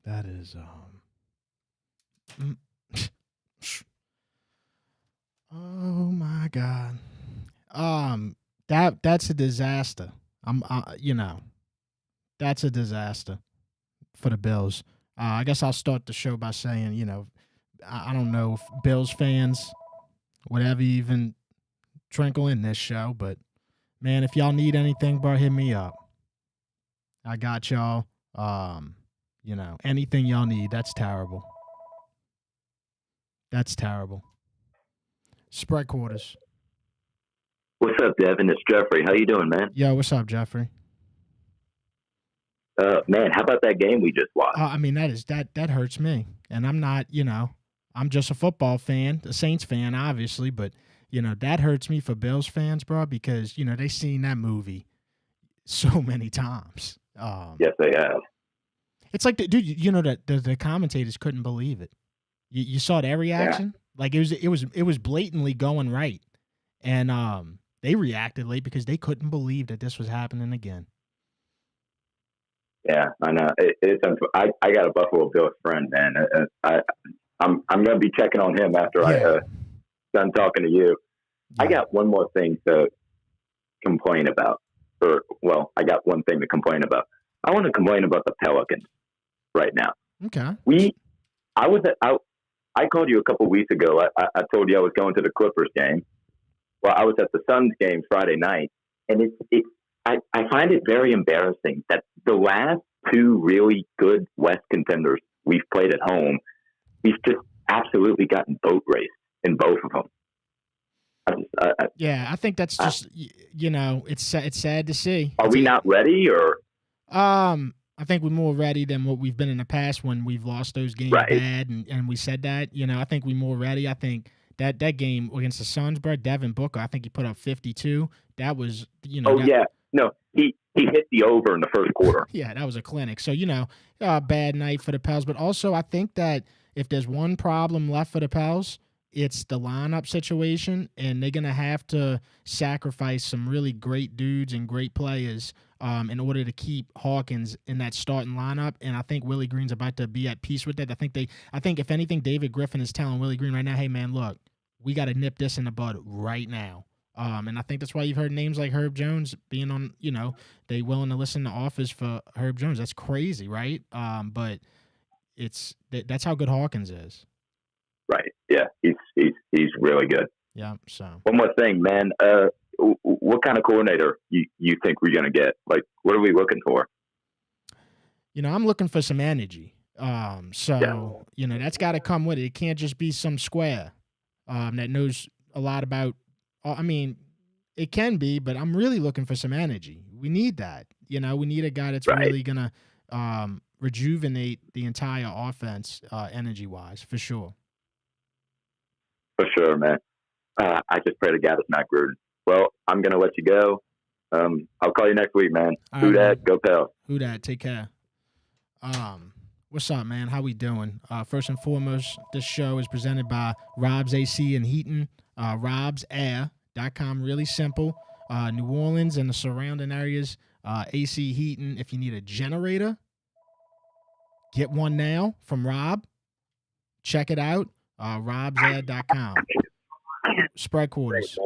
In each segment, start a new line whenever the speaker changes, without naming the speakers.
That is mm, oh my God. That's a disaster. That's a disaster for the Bills. I guess I'll start the show by saying, I don't know if Bills fans would ever even trinkle in this show, but man, if y'all need anything, bro, hit me up. I got y'all. Anything y'all need. That's terrible. That's terrible. Spread quarters.
What's up, Devin? It's Jeffrey. How you doing, man?
Yo, what's up, Jeffrey?
Man, how about that game we just watched?
That hurts me. And I'm not, I'm just a football fan, a Saints fan, obviously, but that hurts me for Bills fans, bro, because they seen that movie so many times.
Yes, they have.
It's like, dude, that the commentators couldn't believe it. You saw their reaction, like it was blatantly going right, and they reacted late because they couldn't believe that this was happening again.
Yeah, I know. I got a Buffalo Bills friend, man. I'm gonna be checking on him after I done talking to you. Yeah. I got one more thing to complain about, I got one thing to complain about. I want to complain about the Pelicans right now.
Okay.
I called you a couple weeks ago. I told you I was going to the Clippers game. Well, I was at the Suns game Friday night, and I find it very embarrassing that the last two really good West contenders we've played at home, we've just absolutely gotten boat raced in both of them.
I think that's just it's sad to see.
Are we not ready, or?
I think we're more ready than what we've been in the past when we've lost those games bad, and we said that. I think we're more ready. I think that game against the Suns, bro, Devin Booker, I think he put up 52. That was,
No, he hit the over in the first quarter.
Yeah, that was a clinic. So, bad night for the Pels. But also, I think that if there's one problem left for the Pels, it's the lineup situation, and they're going to have to sacrifice some really great dudes and great players in order to keep Hawkins in that starting lineup. And I think Willie Green's about to be at peace with that. I think if anything, David Griffin is telling Willie Green right now, hey, man, look, we got to nip this in the bud right now. And I think that's why you've heard names like Herb Jones being on, they willing to listen to offers for Herb Jones. That's crazy, right? But that's how good Hawkins is.
Right. Yeah. He's really good.
Yeah. So
one more thing, man. What kind of coordinator you think we're gonna get? Like, what are we looking for?
I'm looking for some energy. That's got to come with it. It can't just be some square that knows a lot about. It can be, but I'm really looking for some energy. We need that. We need a guy that's really gonna rejuvenate the entire offense, energy-wise, for sure.
For sure, man. I just pray to God it's not Gruden. Well, I'm going to let you go. I'll call you next week, man. Who dat? Go Pels.
Who dat? Take care. What's up, man? How we doing? First and foremost, this show is presented by Rob's AC and Heating. Rob'sAir.com. Really simple. New Orleans and the surrounding areas. AC Heating. If you need a generator, get one now from Rob. Check it out. Rob'sAir.com. Spread quarters.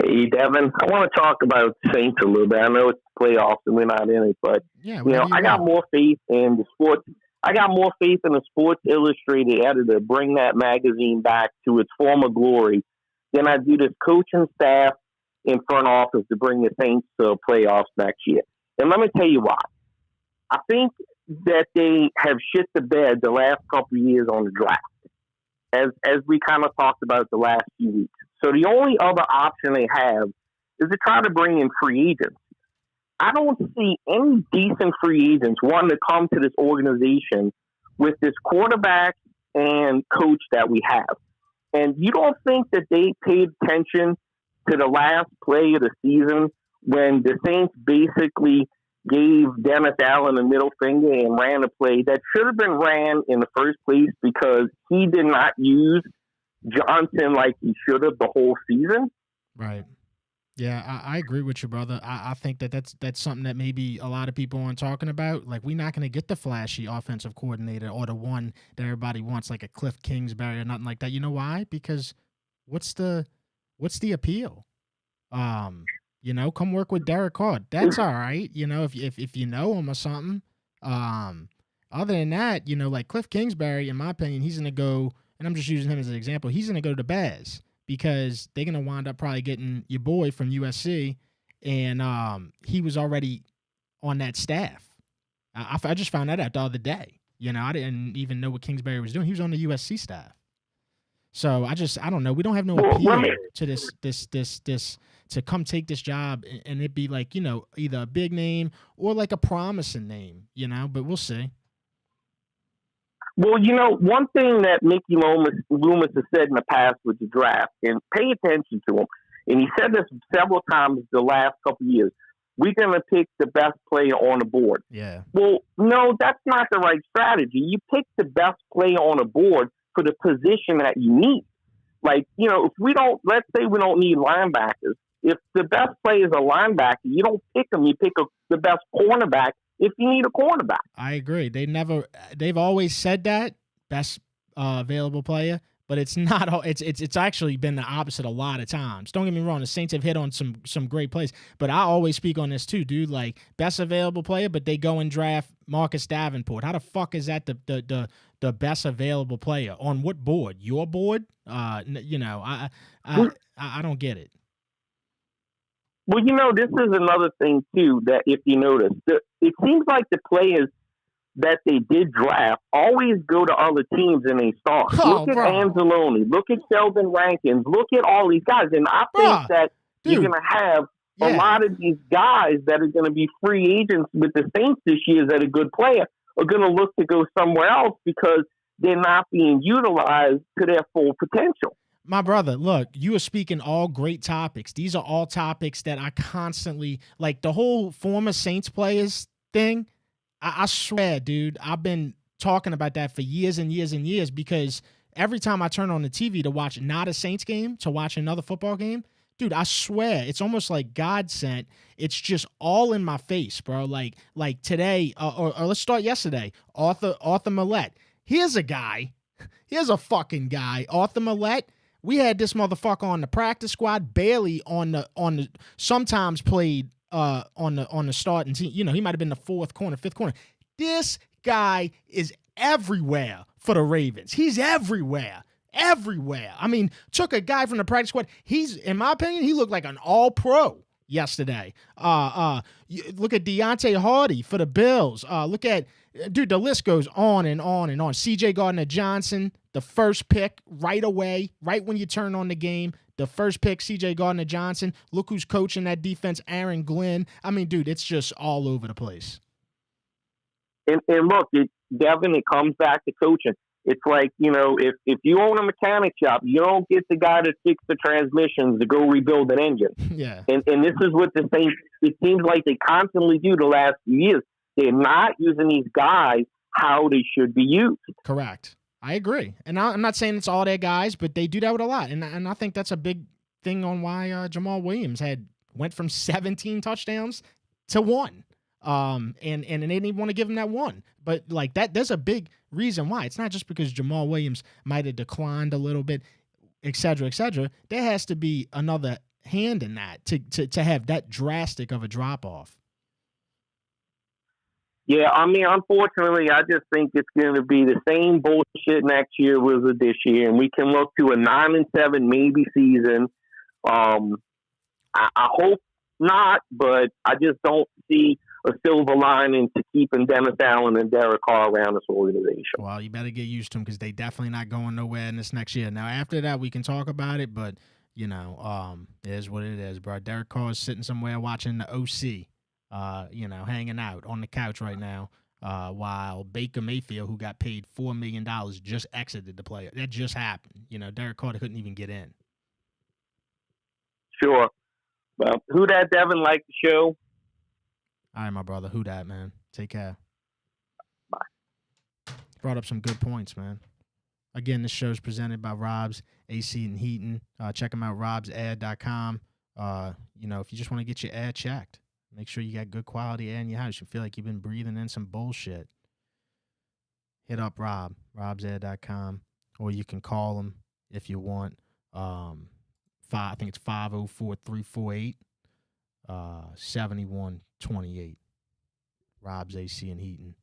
Hey, Devin, I want to talk about Saints a little bit. I know it's playoffs and we're not in it, but I got more faith in the sports. I got more faith in the Sports Illustrated editor bring that magazine back to its former glory than I do this coaching staff in front office to bring the Saints to playoffs next year. And let me tell you why. I think that they have shit the bed the last couple of years on the draft, as we kind of talked about the last few weeks. So the only other option they have is to try to bring in free agents. I don't see any decent free agents wanting to come to this organization with this quarterback and coach that we have. And you don't think that they paid attention to the last play of the season when the Saints basically gave Dennis Allen a middle finger and ran a play that should have been ran in the first place because he did not use Johnson like he should have the whole season?
Right. Yeah, I agree with you, brother. I think that's something that maybe a lot of people aren't talking about. Like, we're not going to get the flashy offensive coordinator or the one that everybody wants, like a Cliff Kingsbury or nothing like that. You know why? Because what's the appeal? Come work with Derek Carr. That's all right. If you know him or something. Other than that, like Cliff Kingsbury, in my opinion, he's gonna go, and I'm just using him as an example. He's gonna go to the Bears because they're gonna wind up probably getting your boy from USC, and he was already on that staff. I just found that out the other day. I didn't even know what Kingsbury was doing. He was on the USC staff. So I don't know. We don't have no appeal to this to come take this job and it be like, either a big name or like a promising name, but we'll see.
Well, one thing that Mickey Loomis has said in the past with the draft, and pay attention to him, and he said this several times the last couple of years, we're going to pick the best player on the board.
Yeah.
Well, no, that's not the right strategy. You pick the best player on the board for the position that you need. Like, if let's say we don't need linebackers. If the best player is a linebacker, you don't pick him. You pick the best cornerback if you need a cornerback.
I agree. They've always said that, best available player, but it's not. It's actually been the opposite a lot of times. Don't get me wrong. The Saints have hit on some great plays, but I always speak on this too, dude. Like, best available player, but they go and draft Marcus Davenport. How the fuck is that the best available player on what board? Your board? I don't get it.
Well, this is another thing too that if you notice, it seems like the players that they did draft always go to other teams and they start. Look at Anzalone, look at Sheldon Rankins, look at all these guys, and I think that you're going to have a lot of these guys that are going to be free agents with the Saints this year that are good player are going to look to go somewhere else because they're not being utilized to their full potential.
My brother, look, you are speaking all great topics. These are all topics that I constantly, like the whole former Saints players thing. I swear, dude, I've been talking about that for years and years and years because every time I turn on the TV to watch not a Saints game, to watch another football game, dude, I swear, it's almost like God sent. It's just all in my face, bro. Like today, or let's start yesterday, Arthur Millette. Here's a fucking guy, Arthur Millette. We had this motherfucker on the practice squad, barely on the sometimes played on the starting team. He might have been the fourth corner, fifth corner. This guy is everywhere for the Ravens. He's everywhere. I mean, took a guy from the practice squad. He's, in my opinion, he looked like an all-pro yesterday. Look at Deontay Hardy for the Bills. Look at, dude, the list goes on and on and on. C.J. Gardner-Johnson, the first pick right away, right when you turn on the game. The first pick, C.J. Gardner-Johnson. Look who's coaching that defense, Aaron Glenn. I mean, dude, it's just all over the place.
And look, Devin, it comes back to coaching. It's like, if you own a mechanic shop, you don't get the guy to fix the transmissions to go rebuild an engine.
Yeah.
And this is what the Saints, it seems like they constantly do the last few years. They're not using these guys how they should be used.
Correct. I agree. And I'm not saying it's all their guys, but they do that with a lot. And I think that's a big thing on why Jamal Williams went from 17 touchdowns to 1. And they didn't even want to give him that 1. But like that, there's a big reason why. It's not just because Jamal Williams might have declined a little bit, et cetera, et cetera. There has to be another hand in that to have that drastic of a drop-off.
Yeah, I mean, unfortunately, I just think it's going to be the same bullshit next year was this year, and we can look to a 9-7 maybe season. I hope not, but I just don't see a silver lining to keeping Dennis Allen and Derek Carr around this organization.
Well, you better get used to them because they definitely not going nowhere in this next year. Now, after that, we can talk about it, but it is what it is, bro. Derek Carr is sitting somewhere watching the OC. Hanging out on the couch right now, while Baker Mayfield, who got paid $4 million, just exited the player. That just happened. Derek Carr couldn't even get in.
Sure. Well, who that, Devin, like the show?
All right, my brother. Who that, man? Take care.
Bye.
Brought up some good points, man. Again, this show is presented by Rob's AC and Heating. Check them out, robsad.com. If you just want to get your air checked, make sure you got good quality air in your house. You feel like you've been breathing in some bullshit. Hit up Rob, robsair.com, or you can call him if you want. I think it's 504-348-7128. Rob's AC and Heating.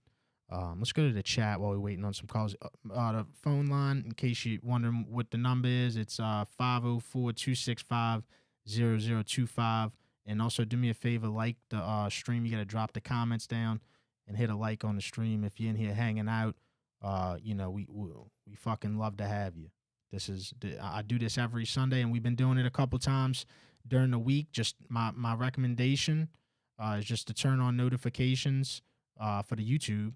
Let's go to the chat while we're waiting on some calls. The phone line, in case you're wondering what the number is, it's 504-265-0025. And also do me a favor, like the stream. You got to drop the comments down and hit a like on the stream if you're in here hanging out. We fucking love to have you. I do this every Sunday, and we've been doing it a couple times during the week. Just my recommendation is just to turn on notifications for the YouTube.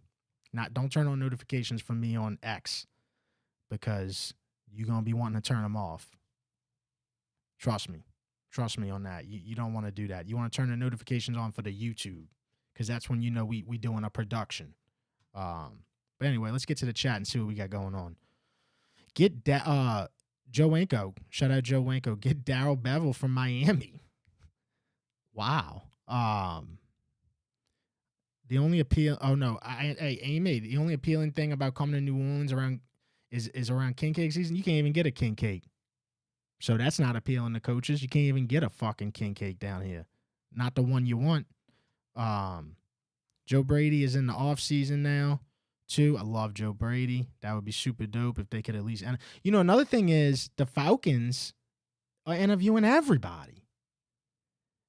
Don't turn on notifications from me on X, because you're going to be wanting to turn them off. Trust me on that. You don't want to do that. You want to turn the notifications on for the YouTube, because that's when we doing a production. But anyway, let's get to the chat and see what we got going on. Get Joe Wanko. Shout out Joe Wanko. Get Darryl Bevel from Miami. Wow. The only appeal. Oh no. Amy. The only appealing thing about coming to New Orleans is around king cake season. You can't even get a king cake. So that's not appealing to coaches. You can't even get a fucking king cake down here. Not the one you want. Joe Brady is in the off season now. Too. I love Joe Brady. That would be super dope if they could at least. And another thing is the Falcons are interviewing everybody.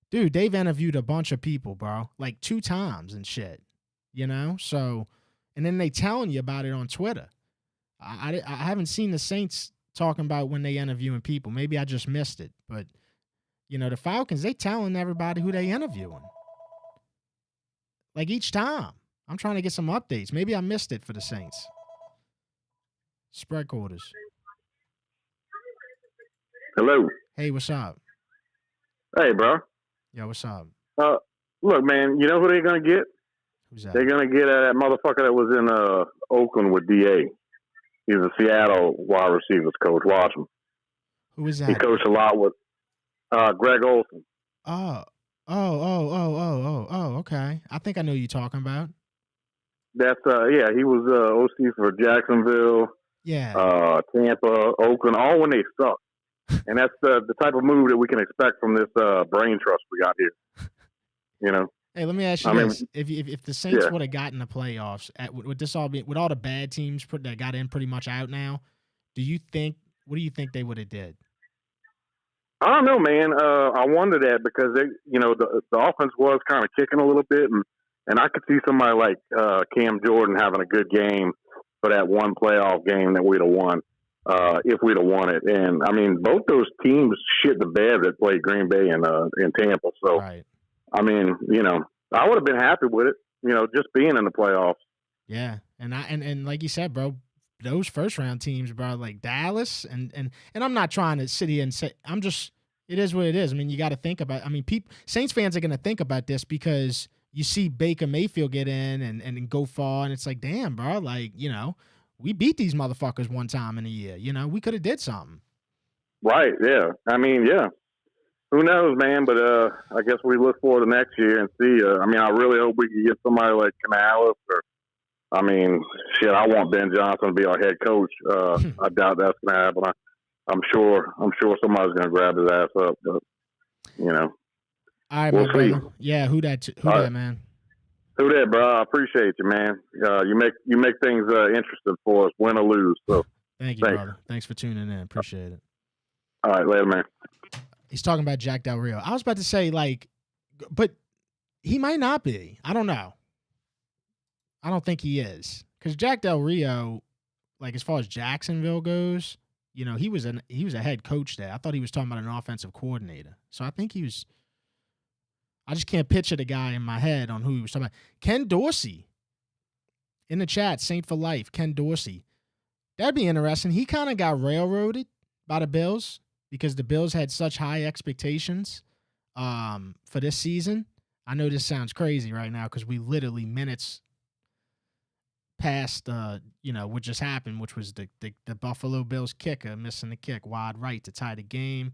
Dude, they've interviewed a bunch of people, bro, like 2 times and shit. So, and then they telling you about it on Twitter. I haven't seen the Saints talking about when they interviewing people. Maybe I just missed it, but the Falcons, they telling everybody who they interviewing. Like each time. I'm trying to get some updates. Maybe I missed it for the Saints. Spread quarters.
Hello.
Hey, what's up?
Hey, bro.
Yo, what's up?
Look, man, you know who they're going to get?
Who's that?
They're going to get that motherfucker that was in Oakland with DA. He's a Seattle wide receivers coach. Watch him.
Who is that?
He coached a lot with Greg Olson.
Oh, okay. I think I know who you're talking about.
That's he was OC for Jacksonville, Tampa, Oakland, all when they suck. And that's the type of move that we can expect from this brain trust we got here.
Hey, let me ask you this: if the Saints would have gotten the playoffs, would this all be with all the bad teams that got in pretty much out now? What do you think they would have did?
I don't know, man. I wonder that because they, the offense was kind of kicking a little bit, and I could see somebody like Cam Jordan having a good game for that one playoff game that we'd have won if we'd have won it. And I mean, both those teams shit the bed that played Green Bay and Tampa. So,
right.
I mean, I would have been happy with it. Just being in the playoffs.
Yeah, and like you said, bro, those first round teams, bro, like Dallas and I'm not trying to sit here and say it is what it is. I mean, you got to think about. I mean, Saints fans are going to think about this because you see Baker Mayfield get in and go far, and it's like, damn, bro, like we beat these motherfuckers one time in a year. We could have did something. Right.
Yeah. I mean, yeah. Who knows, man? But I guess we look forward to next year and see. I mean, I really hope we can get somebody like Canales or. I mean, shit, I want Ben Johnson to be our head coach. I doubt that's going to happen. I'm sure somebody's going to grab his ass up, but
All right,
we'll see.
Brother. Yeah, who that, man?
Who that, bro? I appreciate you, man. You make things interesting for us, win or lose. So
thank you, brother. Thanks for tuning in. Appreciate it.
All right, later, man.
He's talking about Jack Del Rio. I was about to say, but he might not be. I don't know. I don't think he is, because Jack Del Rio, as far as Jacksonville goes, he was a head coach there. I thought he was talking about an offensive coordinator. So I think he was. I just can't picture the guy in my head on who he was talking about. Ken Dorsey in the chat, Saint for Life. Ken Dorsey, that'd be interesting. He kind of got railroaded by the Bills because the Bills had such high expectations for this season. I know this sounds crazy right now because we literally minutes past what just happened, which was the Buffalo Bills kicker missing the kick wide right to tie the game,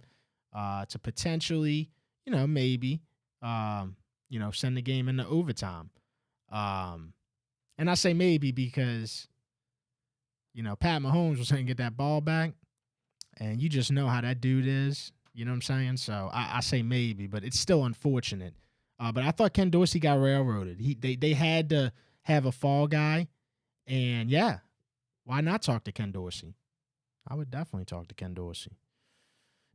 to potentially maybe, send the game into overtime. And I say maybe because, Pat Mahomes was going to get that ball back, and you just know how that dude is. You know what I'm saying? So I say maybe, but it's still unfortunate. But I thought Ken Dorsey got railroaded. They had to have a fall guy, and yeah, why not talk to Ken Dorsey? I would definitely talk to Ken Dorsey.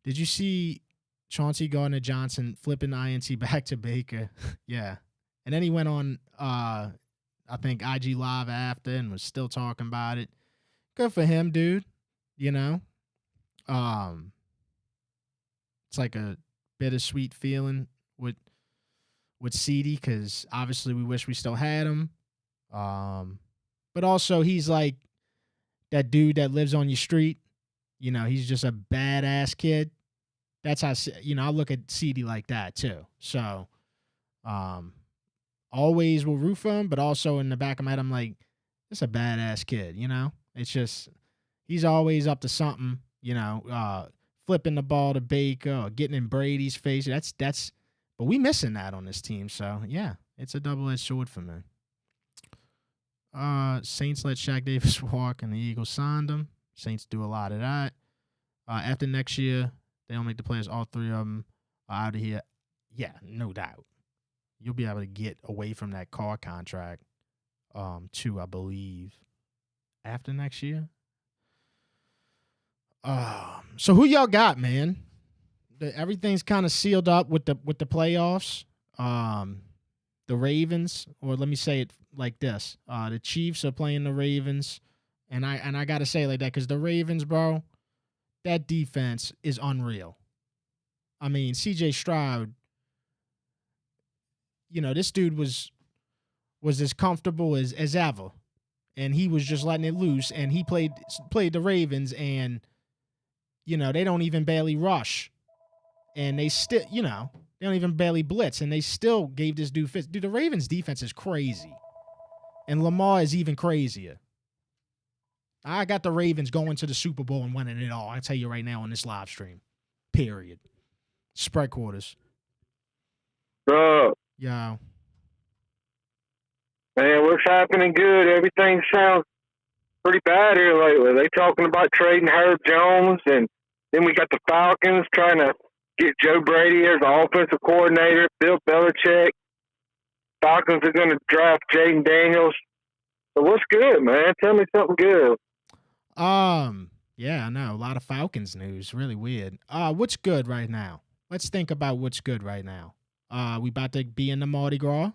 Did you see Chauncey Gardner-Johnson flipping the INT back to Baker? Yeah. And then he went on, I think, IG Live after and was still talking about it. Good for him, dude. It's like a bittersweet feeling with CD because obviously we wish we still had him. But also he's like that dude that lives on your street. He's just a badass kid. That's how, I look at CD like that too. So always will root for him, but also in the back of my head, I'm like, this is a badass kid, It's just, he's always up to something, flipping the ball to Baker or getting in Brady's face. That's, but we missing that on this team. So yeah, it's a double-edged sword for me. Saints let Shaq Davis walk and the Eagles signed him. Saints do a lot of that. After next year, they don't make the playoffs. All three of them are out of here. Yeah, no doubt. You'll be able to get away from that Carr contract, too, I believe, after next year. So who y'all got, man? Everything's kind of sealed up with the playoffs. The Ravens, or let me say it like this: the Chiefs are playing the Ravens, and I gotta say it like that because the Ravens, bro, that defense is unreal. I mean, C.J. Stroud, this dude was as comfortable as ever, and he was just letting it loose, and he played the Ravens, and they don't even barely rush, and they still, they don't even barely blitz, and they still gave this dude fits. Dude, the Ravens' defense is crazy, and Lamar is even crazier. I got the Ravens going to the Super Bowl and winning it all. I tell you right now on this live stream. Period. Spread quarters.
Bro.
Yo.
Man, what's happening good? Everything sounds pretty bad here lately. They talking about trading Herb Jones, and then we got the Falcons trying to get Joe Brady as the offensive coordinator, Bill Belichick. Falcons are going to draft Jaden Daniels. So what's good, man? Tell me something good.
Yeah, I know. A lot of Falcons news. Really weird. What's good right now? Let's think about what's good right now. We about to be in the Mardi Gras.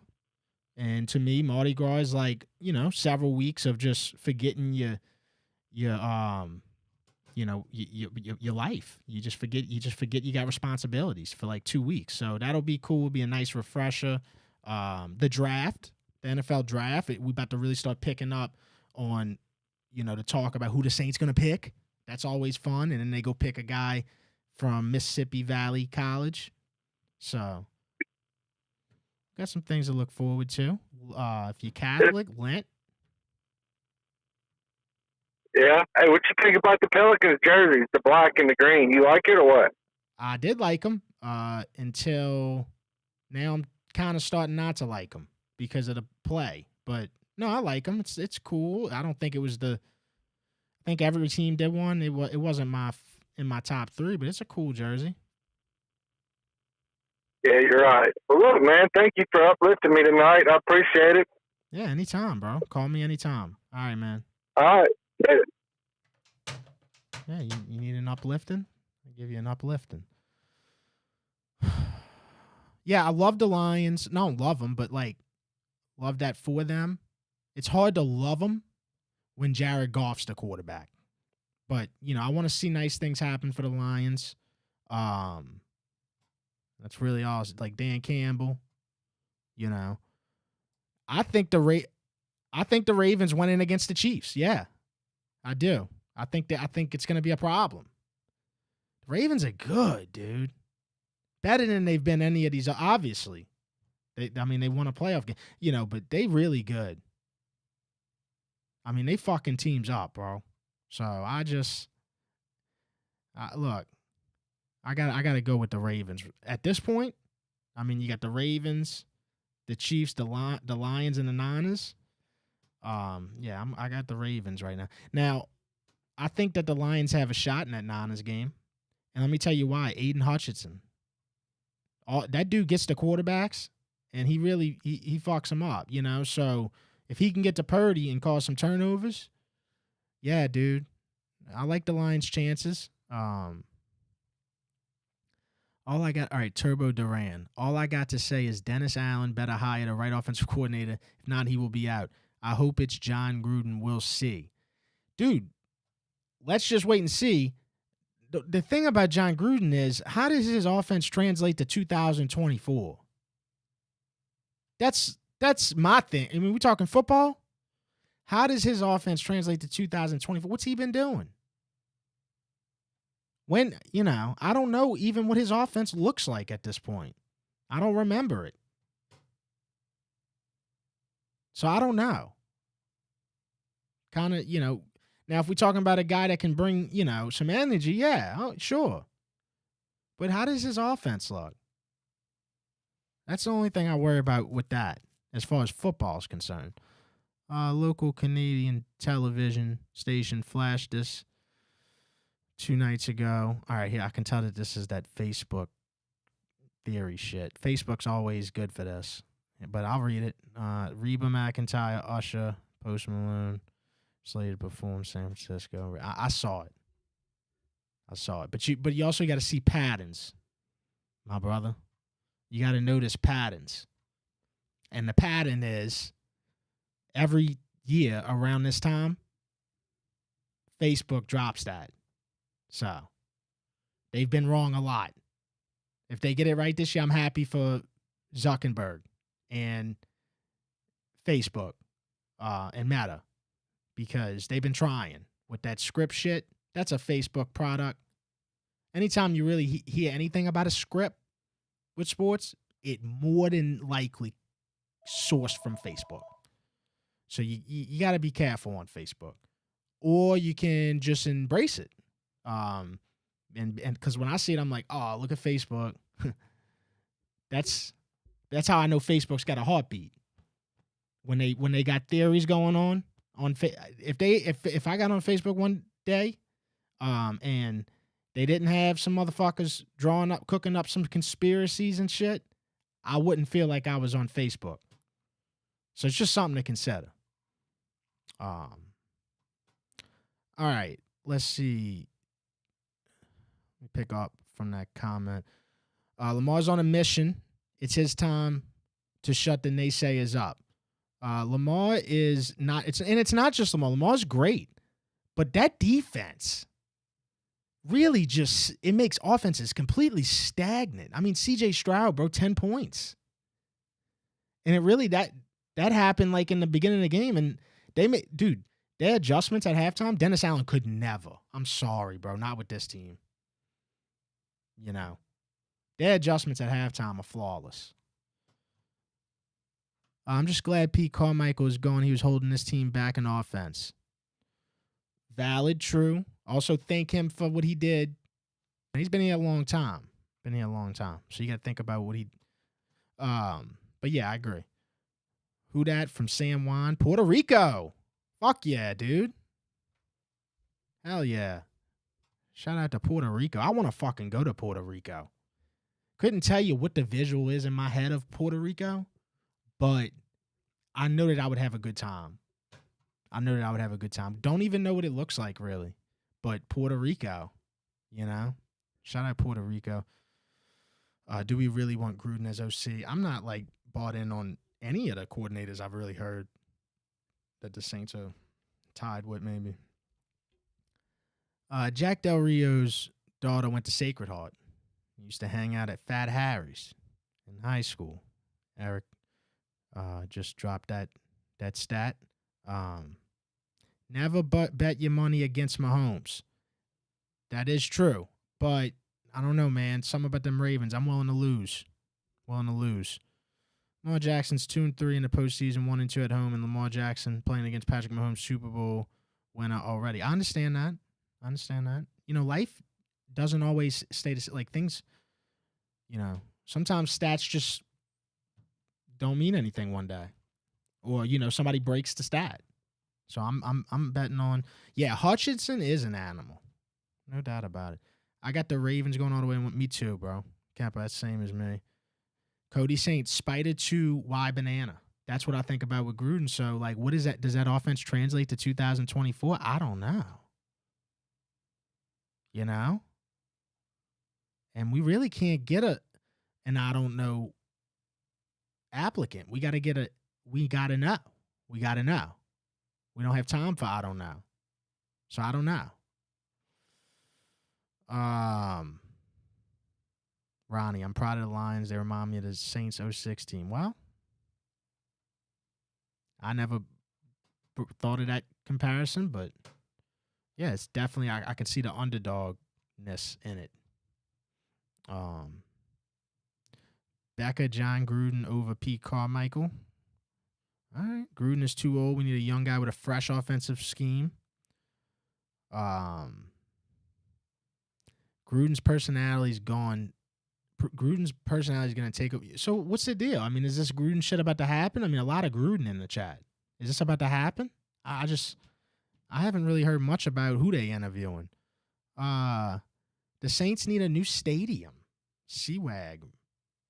And to me, Mardi Gras is like, several weeks of just forgetting your life. You just forget you got responsibilities for like 2 weeks. So that'll be cool. It'll be a nice refresher. The draft, the NFL draft, we about to really start picking up on, to talk about who the Saints going to pick. That's always fun. And then they go pick a guy from Mississippi Valley College. So got some things to look forward to. If you're Catholic, Lent.
Yeah. Hey, what you think about the Pelicans jerseys, the black and the green? You like it or what?
I did like them until now. I'm kind of starting not to like them because of the play. But no, I like them. It's cool. I don't think it was I think every team did one. It wasn't in my top 3, but it's a cool jersey.
Yeah, you're right. Well, look, man, thank you for uplifting me tonight. I appreciate it.
Yeah, anytime, bro. Call me anytime. All right, man.
All right.
Yeah, you need an uplifting? I'll give you an uplifting. Yeah, I love the Lions. No, I don't love them, but, love that for them. It's hard to love them when Jared Goff's the quarterback. But, I want to see nice things happen for the Lions. That's really all. Like Dan Campbell, I think the Ravens went in against the Chiefs. Yeah, I do. I think it's going to be a problem. The Ravens are good, dude. Better than they've been any of these. Obviously, they won a playoff game, but they really good. I mean, they fucking teams up, bro. So look. I gotta go with the Ravens at this point. I mean, you got the Ravens, the Chiefs, the Lions, and the Niners. I got the Ravens right now. Now, I think that the Lions have a shot in that Niners game. And let me tell you why. Aiden Hutchinson. That dude gets the quarterbacks, and he really he fucks them up, you know? So if he can get to Purdy and cause some turnovers, yeah, dude. I like the Lions' chances. All right, Turbo Duran. All I got to say is Dennis Allen better hire the right offensive coordinator. If not, he will be out. I hope it's John Gruden. We'll see. Dude, let's just wait and see. The thing about John Gruden is, how does his offense translate to 2024? That's my thing. I mean, we're talking football. How does his offense translate to 2024? What's he been doing? I don't know even what his offense looks like at this point. I don't remember it. So I don't know. Kind of, now if we're talking about a guy that can bring, some energy, yeah, sure. But how does his offense look? That's the only thing I worry about with that, as far as football is concerned. Local Canadian television station flashed this 2 nights ago. All right, here, I can tell that this is that Facebook theory shit. Facebook's always good for this, but I'll read it. Reba McEntire, Usher, Post Malone, slated to perform San Francisco. I saw it. But you also got to see patterns, my brother. You got to notice patterns. And the pattern is every year around this time, Facebook drops that. So they've been wrong a lot. If they get it right this year, I'm happy for Zuckerberg and Facebook and Meta, because they've been trying with that script shit. That's a Facebook product. Anytime you really hear anything about a script with sports, it more than likely sourced from Facebook. So you got to be careful on Facebook, or you can just embrace it. And because when I see it, I'm like, oh, look at Facebook. That's how I know Facebook's got a heartbeat. When they got theories going on if I got on Facebook one day, and they didn't have some motherfuckers cooking up some conspiracies and shit, I wouldn't feel like I was on Facebook. So it's just something to consider. All right, let's see. Let me pick up from that comment. Lamar's on a mission. It's his time to shut the naysayers up. Lamar is not. It's not just Lamar. Lamar's great, but that defense really it makes offenses completely stagnant. I mean, C.J. Stroud, bro, 10 points, and it really that happened like in the beginning of the game, and their adjustments at halftime. Dennis Allen could never. I'm sorry, bro, not with this team. Their adjustments at halftime are flawless. I'm just glad Pete Carmichael is gone. He was holding this team back in offense. Valid, true. Also, thank him for what he did. He's been here a long time. So you got to think about what he. But yeah, I agree. Who dat from San Juan, Puerto Rico? Fuck yeah, dude. Hell yeah. Shout out to Puerto Rico. I want to fucking go to Puerto Rico. Couldn't tell you what the visual is in my head of Puerto Rico, but I know that I would have a good time. Don't even know what it looks like, really. But Puerto Rico, Shout out Puerto Rico. Do we really want Gruden as OC? I'm not, bought in on any of the coordinators I've really heard that the Saints are tied with, maybe. Jack Del Rio's daughter went to Sacred Heart. He used to hang out at Fat Harry's in high school. Eric just dropped that stat. Never bet your money against Mahomes. That is true. But I don't know, man. Something about them Ravens. I'm willing to lose. Lamar Jackson's 2-3 in the postseason, 1-2 at home, and Lamar Jackson playing against Patrick Mahomes, Super Bowl winner already. I understand that. Life doesn't always stay the same. Things, Sometimes stats just don't mean anything one day, or somebody breaks the stat. So I'm betting on Hutchinson is an animal, no doubt about it. I got the Ravens going all the way. Me too, bro. Kappa, that's the same as me. Cody Saint, spider to Y banana. That's what I think about with Gruden. So, like, what is that? Does that offense translate to 2024? I don't know. And we really can't get an I don't know applicant. We got to know. We got to know. We don't have time for I don't know. So I don't know. Ronnie, I'm proud of the Lions. They remind me of the Saints 06 team. Well, I never thought of that comparison, but yeah, it's definitely, I can see the underdogness in it. Becca, John Gruden over Pete Carmichael. All right, Gruden is too old. We need a young guy with a fresh offensive scheme. Gruden's personality is gone. Gruden's personality is going to take over. So what's the deal? I mean, is this Gruden shit about to happen? I mean, a lot of Gruden in the chat. Is this about to happen? I haven't really heard much about who they interviewing. The Saints need a new stadium. C-Wag.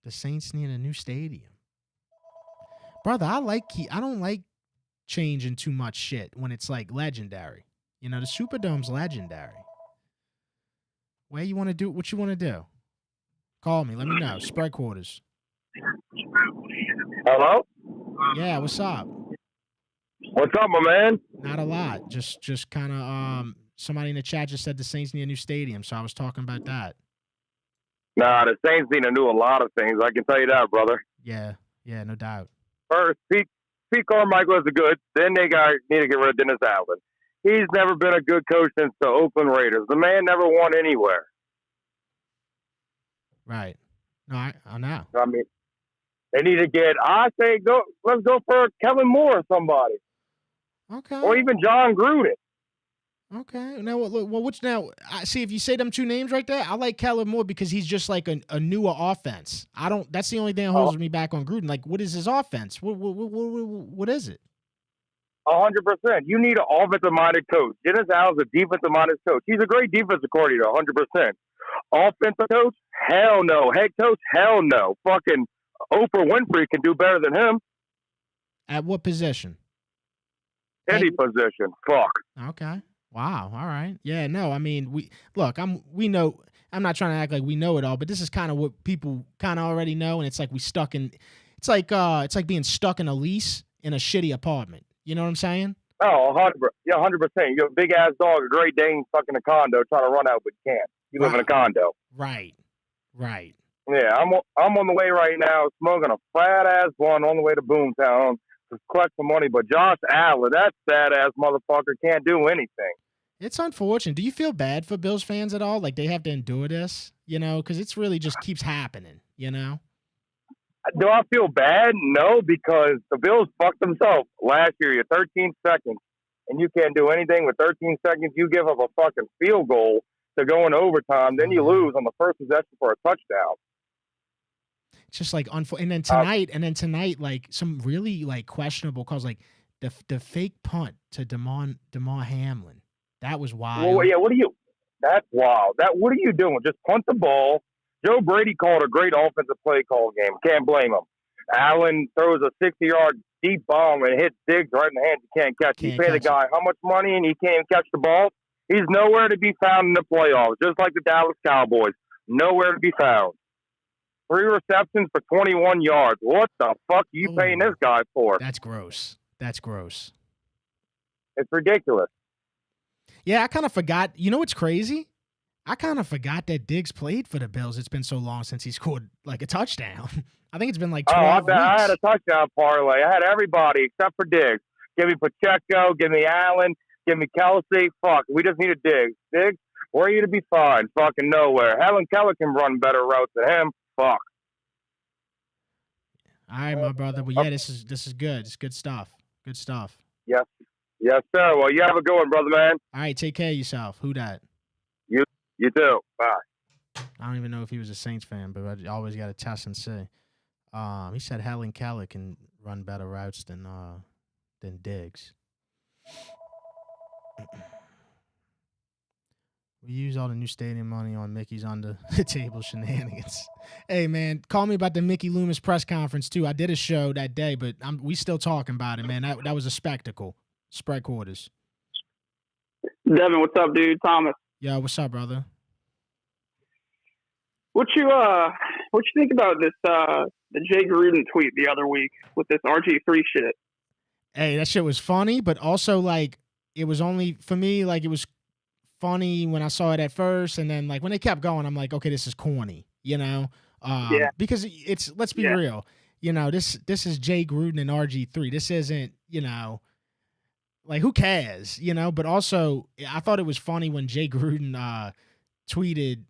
The Saints need a new stadium. Brother, I don't like changing too much shit when it's like legendary. The Superdome's legendary. Where you want to do what you want to do? Call me. Let me know. Spread quarters.
Hello?
Yeah, what's up?
What's up, my man?
Not a lot. Just kind of somebody in the chat just said the Saints need a new stadium, so I was talking about that.
Nah, the Saints need to do a lot of things. I can tell you that, brother.
Yeah, no doubt.
First, Pete Carmichael is good. Then they need to get rid of Dennis Allen. He's never been a good coach since the Oakland Raiders. The man never won anywhere.
Right. No, I know.
I mean, they need to get. I say let's go for Kellen Moore or somebody.
Okay.
Or even John Gruden.
Okay. Now, see, if you say them two names right there, I like Kellen Moore because he's just like a newer offense. That's the only thing that holds me back on Gruden. Like, what is his offense? What is it?
100%. You need an offensive-minded coach. Dennis Allen's a defensive-minded coach. He's a great defensive coordinator, 100%. Offensive coach? Hell no. Head coach? Hell no. Fucking Oprah Winfrey can do better than him.
At what position?
Any position. Fuck.
Okay. Wow. All right. Yeah. No. I mean, we know. I'm not trying to act like we know it all, but this is kind of what people kind of already know, and it's like it's like being stuck in a lease in a shitty apartment. You know what I'm saying?
Oh, 100%. Yeah, 100%. You got a big ass dog, a Great Dane, stuck in a condo, trying to run out, but you can't. You live in a condo.
Right.
Yeah, I'm on the way right now, smoking a fat ass blunt on the way to Boomtown to collect some money. But Josh Allen, that sad ass motherfucker, can't do anything.
It's unfortunate. Do you feel bad for Bills fans at all? Like they have to endure this, because it's really just keeps happening,
Do I feel bad? No, because the Bills fucked themselves last year. You're 13 seconds, and you can't do anything with 13 seconds. You give up a fucking field goal to go in overtime, then you lose on the first possession for a touchdown.
It's just like and then tonight, like some really like questionable calls, like the fake punt to Damar Hamlin. That was wild.
Well, yeah, that's wild. What are you doing? Just punt the ball. Joe Brady called a great offensive play call game. Can't blame him. Allen throws a 60-yard deep bomb and hits Diggs right in the hands. You can't catch. You pay the guy how much money and he can't catch the ball? He's nowhere to be found in the playoffs, just like the Dallas Cowboys. Nowhere to be found. 3 receptions for 21 yards. What the fuck are you paying this guy for?
That's gross.
It's ridiculous.
Yeah, I kind of forgot. You know what's crazy? I kind of forgot that Diggs played for the Bills. It's been so long since he scored like a touchdown. I think it's been like 12 weeks.
I had a touchdown parlay. I had everybody except for Diggs. Give me Pacheco. Give me Allen. Give me Kelsey. Fuck, we just need a Diggs. Diggs, where are you to be found? Fucking nowhere. Helen Keller can run better routes than him. Fuck.
All right, my brother. But yeah, this is good. It's good stuff. Good stuff.
Yes, sir. Well, you have a good one, brother, man.
All right, take care of yourself. Who dat?
You too. Bye.
I don't even know if he was a Saints fan, but I always got to test and see. He said Helen Keller can run better routes than Diggs. We use all the new stadium money on Mickey's under the table shenanigans. Hey, man, call me about the Mickey Loomis press conference, too. I did a show that day, but we still talking about it, man. That was a spectacle. Spread quarters.
Devin, what's up, dude? Thomas.
Yo, what's up, brother?
What you think about this the Jay Gruden tweet the other week with this RG3 shit?
Hey, that shit was funny, but also, like, it was only, for me, like, it was funny when I saw it at first, and then like when they kept going, I'm like, okay, this is corny, you know? Because it's, let's be real, you know, this is Jay Gruden and RG3. This isn't, you know, like, who cares, you know? But also, I thought it was funny when Jay Gruden tweeted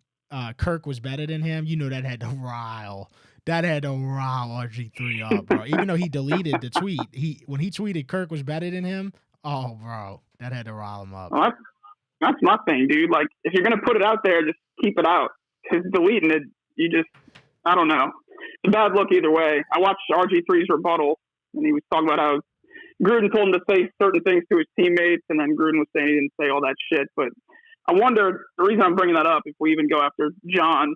Kirk was better than him. You know, that had to rile RG3 up, bro. Even though he deleted the tweet, when he tweeted Kirk was better than him, oh, bro, that had to rile him up.
Well, that's my thing, dude. Like, if you're going to put it out there, just keep it out. Because deleting it, I don't know. It's a bad look either way. I watched RG3's rebuttal, and he was talking about how Gruden told him to say certain things to his teammates, and then Gruden was saying he didn't say all that shit. But I wonder, the reason I'm bringing that up, if we even go after John,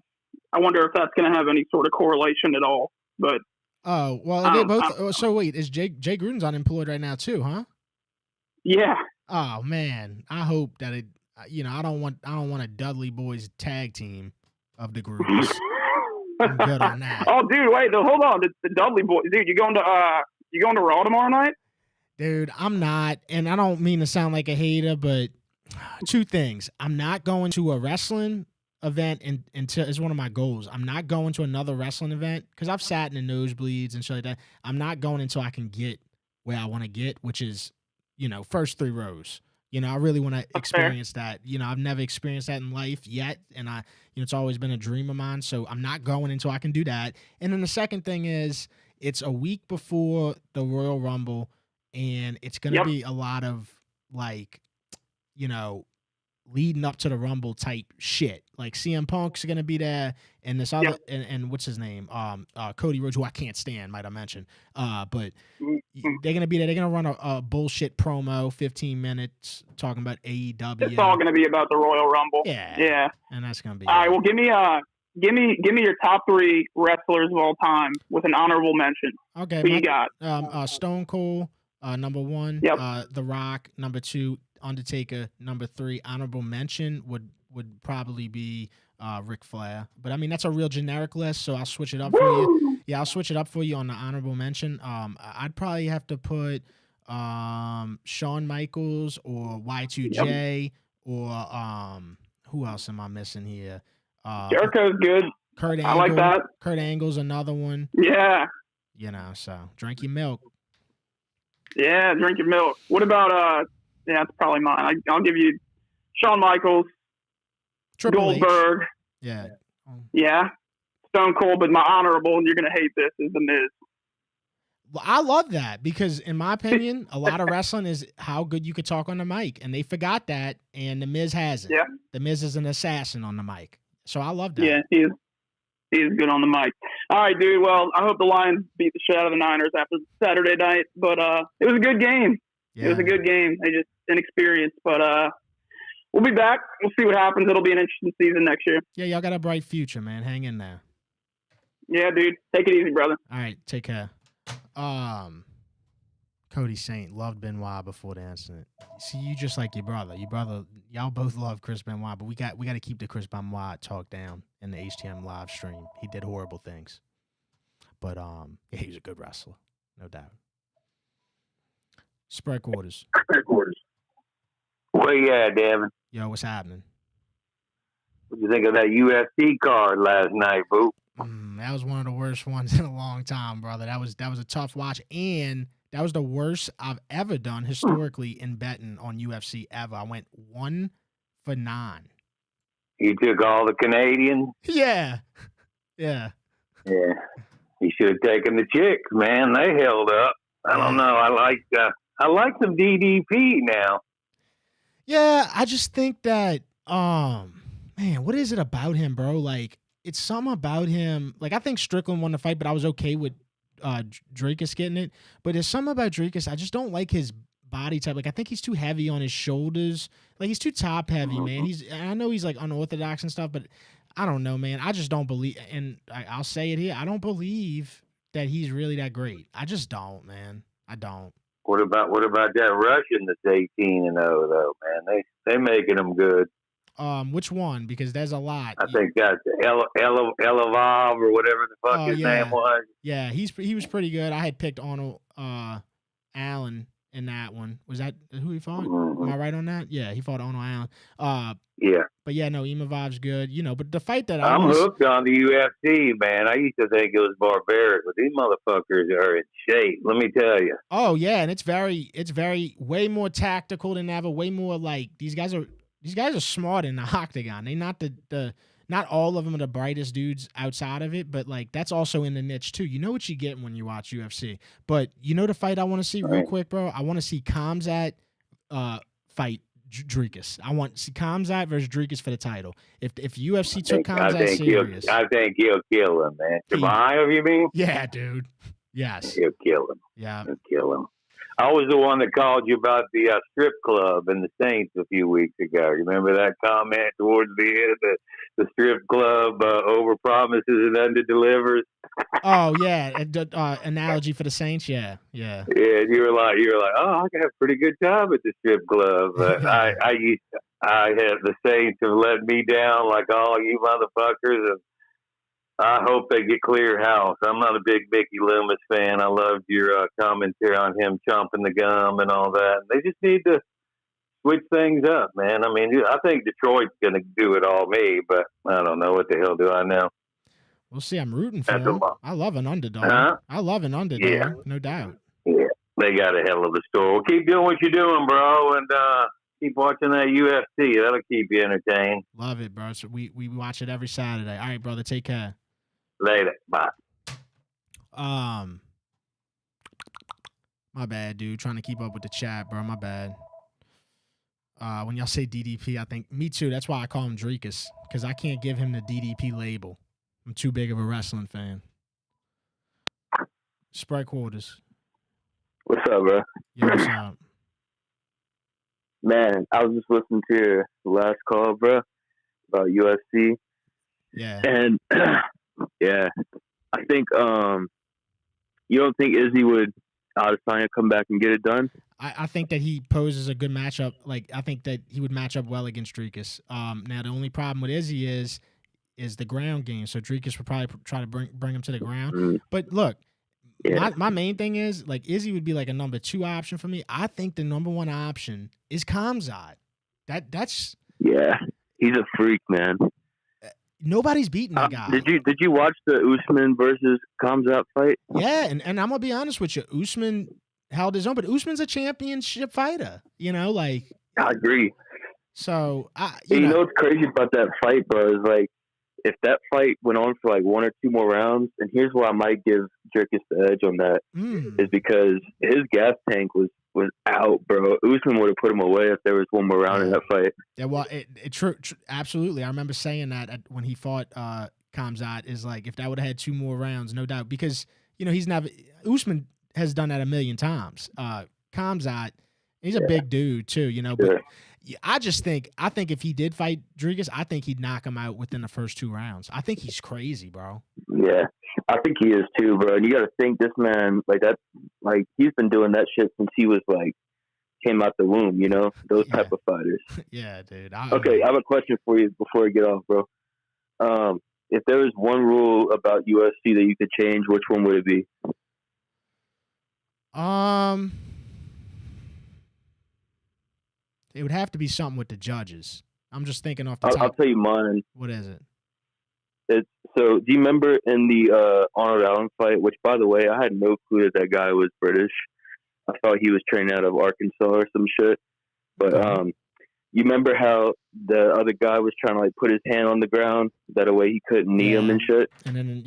I wonder if that's going to have any sort of correlation at all. But
oh, well, they both. So wait, is Jay Gruden's unemployed right now too, huh?
Yeah.
Oh man, I hope that it. You know, I don't want a Dudley Boys tag team of the Grudens. I'm good on that.
Oh, dude, wait, hold on, the Dudley Boys, dude, you going to Raw tomorrow night?
Dude, I'm not, and I don't mean to sound like a hater, but two things: I'm not going to a wrestling event until it's one of my goals. I'm not going to another wrestling event because I've sat in the nosebleeds and shit like that. I'm not going until I can get where I want to get, which is, you know, first 3 rows. You know, I really want to experience that. You know, I've never experienced that in life yet, and it's always been a dream of mine. So I'm not going until I can do that. And then the second thing is, it's a week before the Royal Rumble, and it's going to be a lot of, like, you know, leading up to the Rumble type shit. Like CM Punk's going to be there, and this other and what's his name, Cody Rhodes, who I can't stand, might I mention. But they're going to be there. They're going to run a bullshit promo, 15 minutes, talking about AEW.
It's all going to be about the Royal Rumble. Yeah.
And that's going to be
all right. Well, give me your top 3 wrestlers of all time with an honorable mention.
Okay.
Who you got?
Stone Cold, number 1. The Rock, number 2. Undertaker, number 3. Honorable mention would probably be Ric Flair, but I mean that's a real generic list, so I'll switch it up for you. Yeah, I'll switch it up for you on the honorable mention. I'd probably have to put Shawn Michaels or Y2J or who else am I missing here?
Jericho's good.
Kurt Angle.
I like that.
Kurt Angle's another one.
Yeah.
You know, so drink your milk.
Yeah, drink your milk. What about yeah, that's probably mine. I'll give you Shawn Michaels,
Triple
Goldberg.
H.
Yeah. Stone Cold, but my honorable, and you're going to hate this, is The Miz.
Well, I love that because, in my opinion, a lot of wrestling is how good you could talk on the mic, and they forgot that, and The Miz has it.
Yeah.
The Miz is an assassin on the mic, so I love that.
Yeah, he is good on the mic. All right, dude. Well, I hope the Lions beat the shit out of the Niners after Saturday night, but it was a good game. Yeah. It was a good game. They just inexperienced, but we'll be back. We'll see what happens. It'll be an interesting season next year.
Yeah, y'all got a bright future, man. Hang in there.
Yeah, dude. Take it easy, brother.
All right, take care. Cody Saint loved Benoit before the incident. See, you just like your brother. Y'all both love Chris Benoit, but we got to keep the Chris Benoit talk down in the HTM live stream. He did horrible things, but yeah, he was a good wrestler, no doubt. Spread quarters.
Where you at, Devin?
Yo, what's happening?
What you think of that UFC card last night, boo?
That was one of the worst ones in a long time, brother. That was a tough watch, and that was the worst I've ever done historically in betting on UFC ever. I went 1 for 9.
You took all the Canadians?
Yeah.
You should have taken the chicks, man. They held up. I don't know. I like some DDP now.
Yeah, I just think that, man, what is it about him, bro? Like, it's something about him. Like, I think Strickland won the fight, but I was okay with Drakus getting it. But there's something about Drakus. I just don't like his body type. Like, I think he's too heavy on his shoulders. Like, he's too top heavy, man. I know he's like unorthodox and stuff, but I don't know, man. I just don't believe, and I'll say it here, I don't believe that he's really that great. I just don't, man. I don't.
What about that Russian that's 18-0 though, man? They making him good.
Which one? Because there's a lot.
I think that's Elavov or whatever the fuck his name was.
Yeah, he was pretty good. I had picked Arnold Allen in that one. Was that who he fought?
Mm-hmm.
Am I right on that? Yeah, he fought Arnold Allen.
Yeah.
But yeah, no, Imavov's good. But the fight that
I'm hooked on the UFC, man. I used to think it was barbaric, but these motherfuckers are in shape. Let me tell you.
Oh yeah, and it's very way more tactical than ever. Way more like these guys are smart in the octagon. They not not all of them are the brightest dudes outside of it, but like that's also in the niche too. You know what you get when you watch UFC. But the fight I want to see real quick, bro. I want to see Khamzat fight Drakus. I want to see Khamzat versus Drakus for the title. If UFC took Khamzat serious,
I think he'll kill him, man. Chimaev, you mean?
Yeah, dude. Yes,
he'll kill him.
Yeah,
he'll kill him. I was the one that called you about the strip club and the Saints a few weeks ago. Remember that comment towards the end of the strip club over promises and under delivers?
Oh yeah, analogy for the Saints. Yeah.
Yeah, you were like, oh, I can have a pretty good time at the strip club. I had the Saints have let me down like all you motherfuckers, and I hope they get clear house. I'm not a big Mickey Loomis fan. I loved your commentary on him chomping the gum and all that. They just need to switch things up, man. I mean, I think Detroit's going to do it all me, but I don't know. What the hell do I know?
We'll see. I'm rooting for them. I love an underdog. I love an underdog,
yeah.
No doubt.
Yeah, they got a hell of a story. Well, keep doing what you're doing, bro, and keep watching that UFC. That'll keep you entertained.
Love it, bro. So we watch it every Saturday. All right, brother. Take care.
Later. Bye.
My bad, dude. Trying to keep up with the chat, bro. My bad. When y'all say DDP, I think me too. That's why I call him Drakus, because I can't give him the DDP label. I'm too big of a wrestling fan. Sprite Quarters.
What's up, bro?
Yeah, what's up?
Man, I was just listening to your last call, bro, about UFC.
Yeah.
And yeah, I think you don't think Izzy would Adesanya come back and get it done?
I think that he poses a good matchup. Like, I think that he would match up well against Drakus. Now the only problem with Izzy is the ground game. So Drakus would probably try to bring him to the ground.
Mm-hmm.
But look, my main thing is, like, Izzy would be like a number 2 option for me. I think the number 1 option is Khamzat. That's
he's a freak, man.
Nobody's beating that guy.
Did you watch the Usman versus Khamzat fight?
Yeah, and I'm gonna be honest with you. Usman held his own, but Usman's a championship fighter. Like,
I agree.
So
you know what's crazy about that fight, bro, is like if that fight went on for like 1 or 2 more rounds, and here's why I might give Drakus the edge on that, is because his gas tank was out, bro. Usman would have put him away if there was 1 more round in that fight.
Yeah, well, true, absolutely. I remember saying that when he fought Khamzat, is like if that would have had 2 more rounds, no doubt, because Usman has done that a million times. Khamzat, he's a big dude too, but I think if he did fight Drakus, I think he'd knock him out within the first 2 rounds. I think he's crazy, bro.
Yeah, I think he is too, bro. And you got to think this man, he's been doing that shit since he was came out the womb, those type of fighters.
Yeah, dude.
Okay, I have a question for you before we get off, bro. If there was one rule about UFC that you could change, which one would it be?
It would have to be something with the judges. I'm just thinking off the top.
I'll tell you mine.
What is it?
So do you remember in the Arnold Allen fight, which, by the way, I had no clue that guy was British. I thought he was trained out of Arkansas or some shit. But you remember how the other guy was trying to put his hand on the ground that way he couldn't knee him and shit?
And then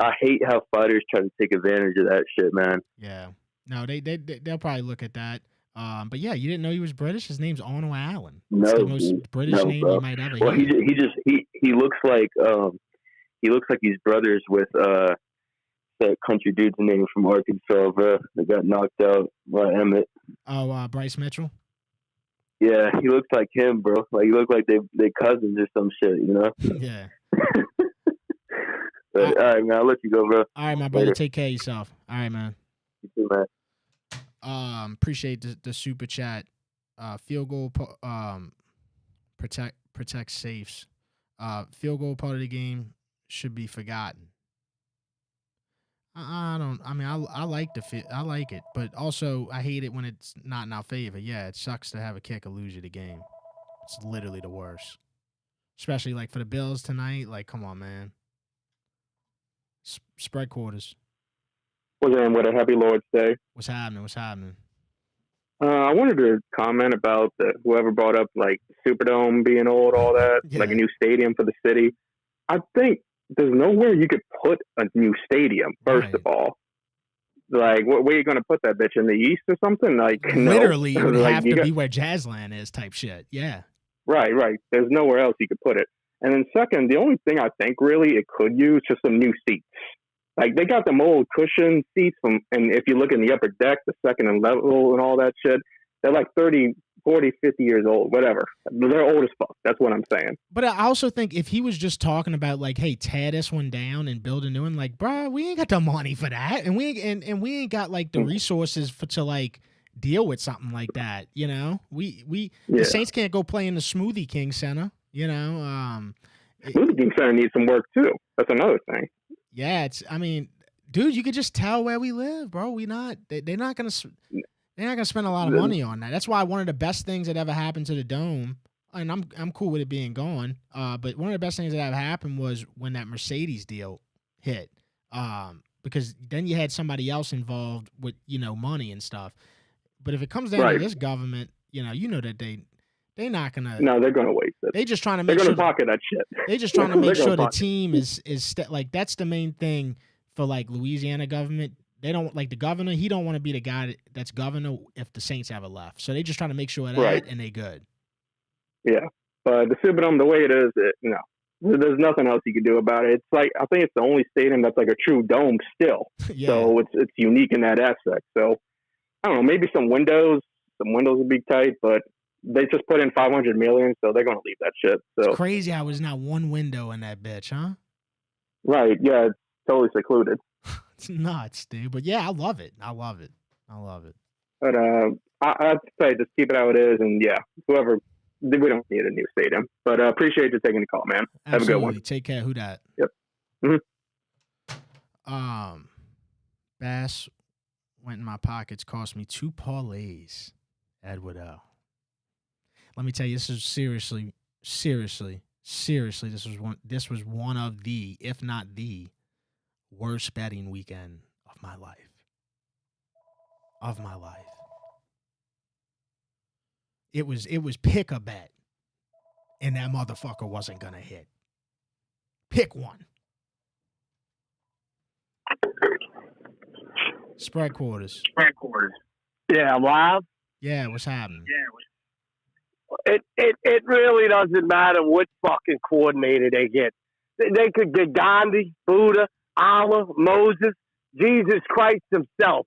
I hate how fighters try to take advantage of that shit, man.
Yeah. No, they'll probably look at that. But yeah, you didn't know he was British. His name's Arnold Allen.
No,
it's the most British name
bro.
you might ever
Well,
hear.
he looks like he's brothers with that country dude's name from Arkansas, bro. That got knocked out by Emmett.
Oh, Bryce Mitchell.
Yeah, he looks like him, bro. Like, he look like they cousins or some shit, you know?
Yeah.
But, all right, man. I'll let you go, bro.
All right, my brother. Later. Take care of yourself. All right, man.
You too, man.
Appreciate the super chat. Field goal. Protect safes. Field goal part of the game should be forgotten. I like I like it, but also I hate it when it's not in our favor. Yeah, it sucks to have a kicker lose you the game. It's literally the worst. Especially like for the Bills tonight. Like, come on, man. Spread quarters.
What's in with a happy Lord's Day?
What's happening?
I wanted to comment about whoever brought up like Superdome being old, all that, like a new stadium for the city. I think there's nowhere you could put a new stadium. First of all, like where are you going to put that bitch in the east or something? Like
literally, it would have to be where Jazzland is, type shit. Yeah.
Right. There's nowhere else you could put it. And then second, the only thing I think really it could use just some new seats. Like they got them old cushion seats and if you look in the upper deck, the second and level and all that shit, they're like 30, 40, 50 years old, whatever. They're old as fuck. That's what I'm saying.
But I also think if he was just talking about like, hey, tear this one down and build a new one, like, bro, we ain't got the money for that, and we ain't got like the resources to like deal with something like that. You know, the Saints can't go play in the Smoothie King Center. You know,
Smoothie King Center needs some work too. That's another thing.
Yeah, dude, you could just tell where we live, bro. They're not gonna spend a lot of money on that. That's why one of the best things that ever happened to the Dome, and I'm cool with it being gone. But one of the best things that ever happened was when that Mercedes deal hit, because then you had somebody else involved with money and stuff. But if it comes down to this government, that they're not gonna.
No, they're gonna waste it.
They just trying to make sure.
They're gonna pocket that shit.
They just trying to make sure the team is like that's the main thing for like Louisiana government. They don't like the governor. He don't want to be the guy that's governor if the Saints ever left. So they just trying to make sure of that and they good.
Yeah, but the Superdome, the way it is, there's nothing else you can do about it. It's like I think it's the only stadium that's like a true dome still. So it's unique in that aspect. So I don't know, maybe some windows would be tight, but they just put in $500 million, so they're gonna leave that shit. So
it's crazy how there's not one window in that bitch, huh?
Right? Yeah, it's totally secluded.
It's nuts, dude. But yeah, I love it.
But I'd say just keep it how it is, and whoever. We don't need a new stadium, but appreciate you taking the call, man.
Absolutely.
Have a good one.
Take care. Who dat?
Yep.
Mm-hmm. Bass went in my pockets, cost me 2 parlays. Edward L. Let me tell you, this is seriously. This was one of the, if not the, worst betting weekend of my life. It was pick a bet, and that motherfucker wasn't gonna hit. Pick one. Spread quarters.
Yeah, live.
Yeah, what's happening?
It really doesn't matter what fucking coordinator they get. They could get Gandhi, Buddha, Allah, Moses, Jesus Christ himself.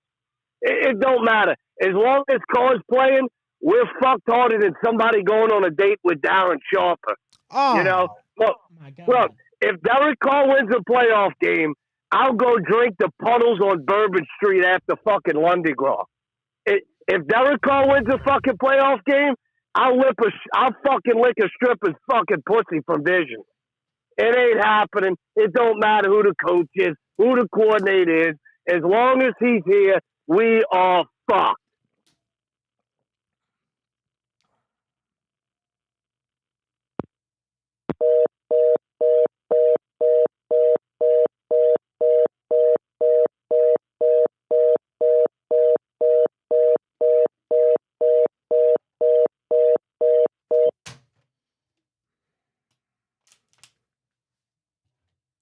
It don't matter. As long as Carr's playing, we're fucked harder than somebody going on a date with Darren Sharper.
Oh,
look, if Derek Carr wins a playoff game, I'll go drink the puddles on Bourbon Street after fucking London Gras. If Derek Carr wins a fucking playoff game, I'll fucking lick a stripper's fucking pussy from Vision. It ain't happening. It don't matter who the coach is, who the coordinator is. As long as he's here, we are fucked.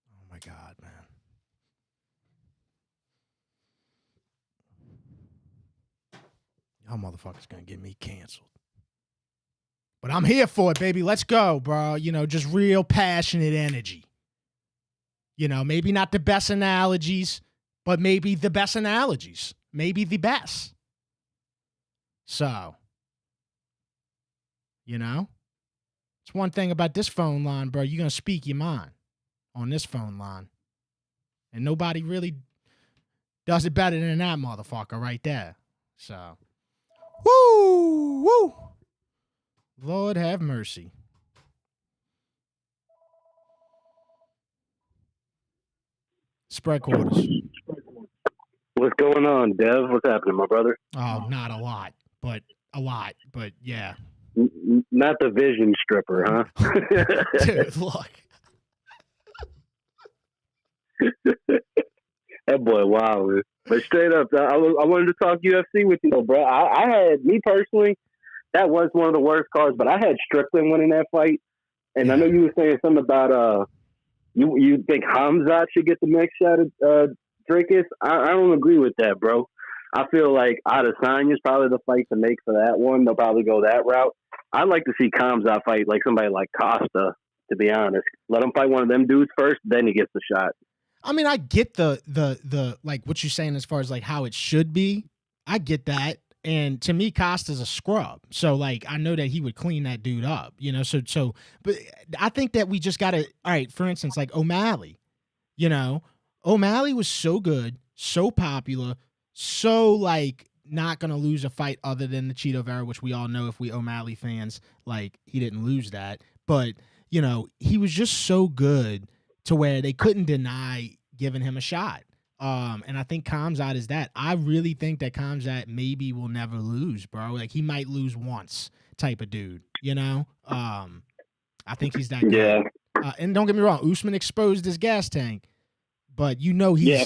Oh my God, man. Y'all motherfuckers gonna get me canceled. But I'm here for it, baby. Let's go, bro. Just real passionate energy. Maybe not the best analogies, but maybe the best analogies. Maybe the best. So, it's one thing about this phone line, bro. You're going to speak your mind on this phone line. And nobody really does it better than that motherfucker right there. So, woo! Lord have mercy. Spread quarters.
What's going on, Dev? What's happening, my brother?
Oh, not a lot, but yeah.
Not the vision stripper, huh?
Dude, look.
That boy, wow. But straight up, I wanted to talk UFC with you, though, bro. I had, me personally, that was one of the worst cards, but I had Strickland winning that fight. And I know you were saying something about you think Hamzat should get the next shot at Dricus. I don't agree with that, bro. I feel like Adesanya's probably the fight to make for that one. They'll probably go that route. I'd like to see Hamzat fight like somebody like Costa, to be honest. Let him fight one of them dudes first, then he gets the shot.
I mean, I get the like what you're saying as far as like how it should be. I get that. And to me, Costa's a scrub. So, like, I know that he would clean that dude up, but I think that we just got to, all right, for instance, like O'Malley, O'Malley was so good, so popular, so, like, not going to lose a fight other than the Cheeto Vera, which we all know if we O'Malley fans, like, he didn't lose that. But, he was just so good to where they couldn't deny giving him a shot. And I think Khamzat is that. I really think that Khamzat maybe will never lose, bro. Like, he might lose once type of dude, I think he's that good.
Yeah.
And don't get me wrong, Usman exposed his gas tank, but he's...
Yeah,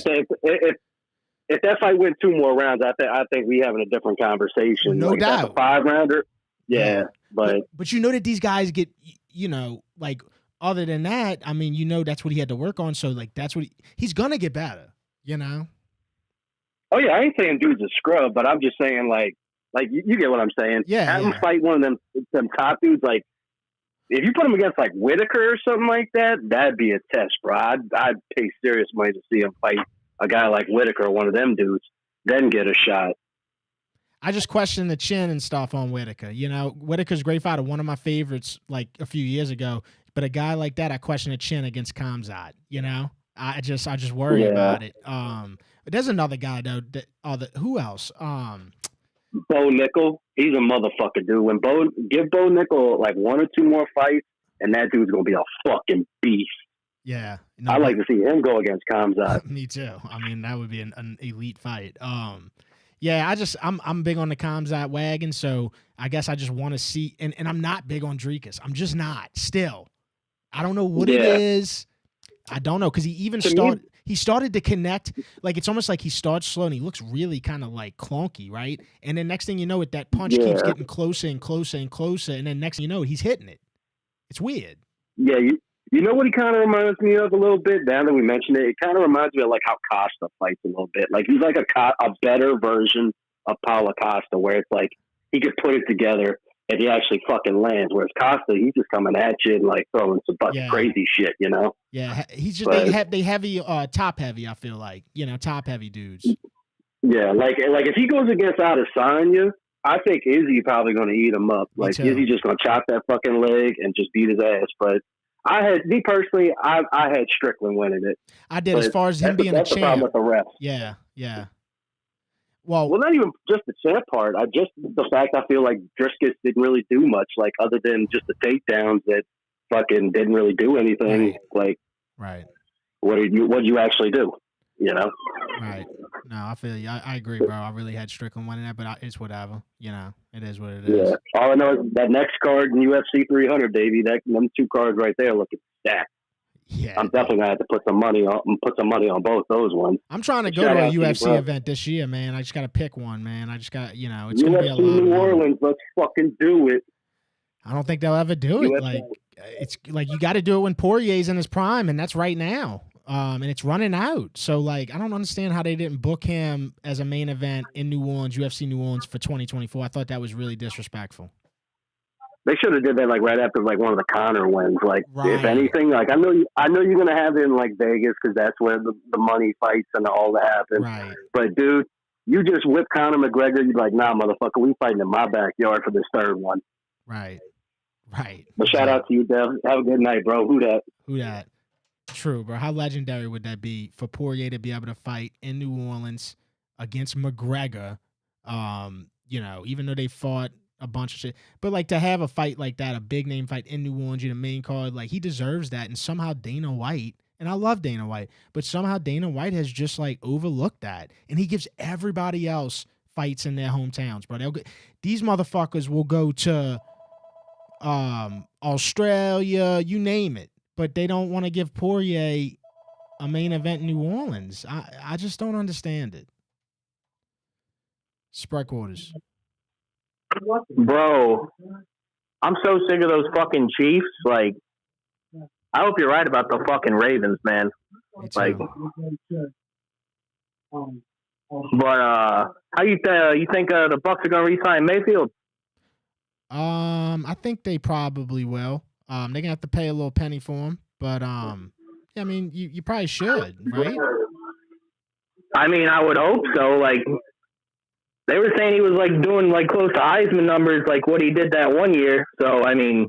if that fight went 2 more rounds, I think we having a different conversation.
No doubt.
A 5-rounder, yeah. But
that these guys get, like, other than that, I mean, that's what he had to work on. So, like, that's what he's going to get better.
Oh yeah, I ain't saying dude's a scrub, but I'm just saying like you get what I'm saying.
Yeah,
have him fight one of them top dudes. Like if you put him against like Whitaker or something like that, that'd be a test, bro. I'd pay serious money to see him fight a guy like Whitaker or one of them dudes, then get a shot.
I just question the chin and stuff on Whitaker. Whitaker's a great fighter, one of my favorites like a few years ago. But a guy like that, I question the chin against Khamzat. I just worry about it. But there's another guy though. Who else?
Bo Nickel. He's a motherfucker, dude. When give Bo Nickel like 1 or 2 more fights, and that dude's gonna be a fucking beast.
Yeah,
I'd like to see him go against Khamzat.
Me too. I mean, that would be an elite fight. Yeah, I'm big on the Khamzat wagon, so I guess I just want to see. And I'm not big on Dricus. I'm just not. Still, I don't know what it is. I don't know, because he started to connect. Like, it's almost like he starts slow and he looks really kind of like clunky, right? And then next thing you know, that punch keeps getting closer and closer and closer, and then next thing you know, he's hitting it. It's weird.
Yeah, you know what he kind of reminds me of a little bit, now that we mentioned it? It kind of reminds me of like how Costa fights a little bit. Like, he's like a better version of Paulo Costa, where it's like he could put it together and he actually fucking lands. Whereas Costa, he's just coming at you and like throwing some crazy shit,
Yeah, he's just they heavy top heavy. I feel like top heavy dudes.
Yeah, like if he goes against Adesanya, I think Izzy probably going to eat him up. Like Izzy just going to chop that fucking leg and just beat his ass. But I had Strickland winning it.
I did, as far as him being a champ.
That's the problem with the refs.
Yeah.
Well, not even just the champ part. The fact I feel like Dricus didn't really do much, like other than just the takedowns that fucking didn't really do anything.
Right.
What did you actually do?
Right. No, I feel you. I agree, bro. I really had Strickland winning that, but it's whatever. It is what it is.
Yeah. All I know is that next card in UFC 300, baby. Them 2 cards right there looking stacked.
Yeah,
I'm definitely gonna have to put some money on both those ones.
I'm trying to go to a UFC event this year, man. I just got to pick one, man. I just got, it's
gonna
be a lot.
New Orleans, let's fucking do it.
I don't think they'll ever do it. Like, it's like you got to do it when Poirier's in his prime, and that's right now. And it's running out. So, like, I don't understand how they didn't book him as a main event in New Orleans, UFC New Orleans for 2024. I thought that was really disrespectful.
They should have did that like right after like one of the Conor wins. Like, if anything, like I know you're gonna have it in like Vegas because that's where the money fights and all that happen.
Right.
But dude, you just whip Conor McGregor. You're like, nah, motherfucker, we fighting in my backyard for this third one.
Right.
But shout out to you, Dev. Have a good night, bro. Who that?
True, bro. How legendary would that be for Poirier to be able to fight in New Orleans against McGregor? Even though they fought a bunch of shit, but like to have a fight like that, a big name fight in New Orleans, the main card, like he deserves that. And somehow Dana White, and I love Dana White, but somehow Dana White has just like overlooked that, and he gives everybody else fights in their hometowns, bro. These motherfuckers will go to Australia, you name it, but they don't want to give Poirier a main event in New Orleans. I just don't understand it. Spread quarters.
Bro, I'm so sick of those fucking Chiefs. Like, I hope you're right about the fucking Ravens, man. Like, but how you think the Bucs are gonna re-sign Mayfield?
I think they probably will. They're gonna have to pay a little penny for him, but I mean, you probably should, right?
I mean, I would hope so. Like, they were saying he was like doing like close to Heisman numbers, like what he did that one year. So I mean,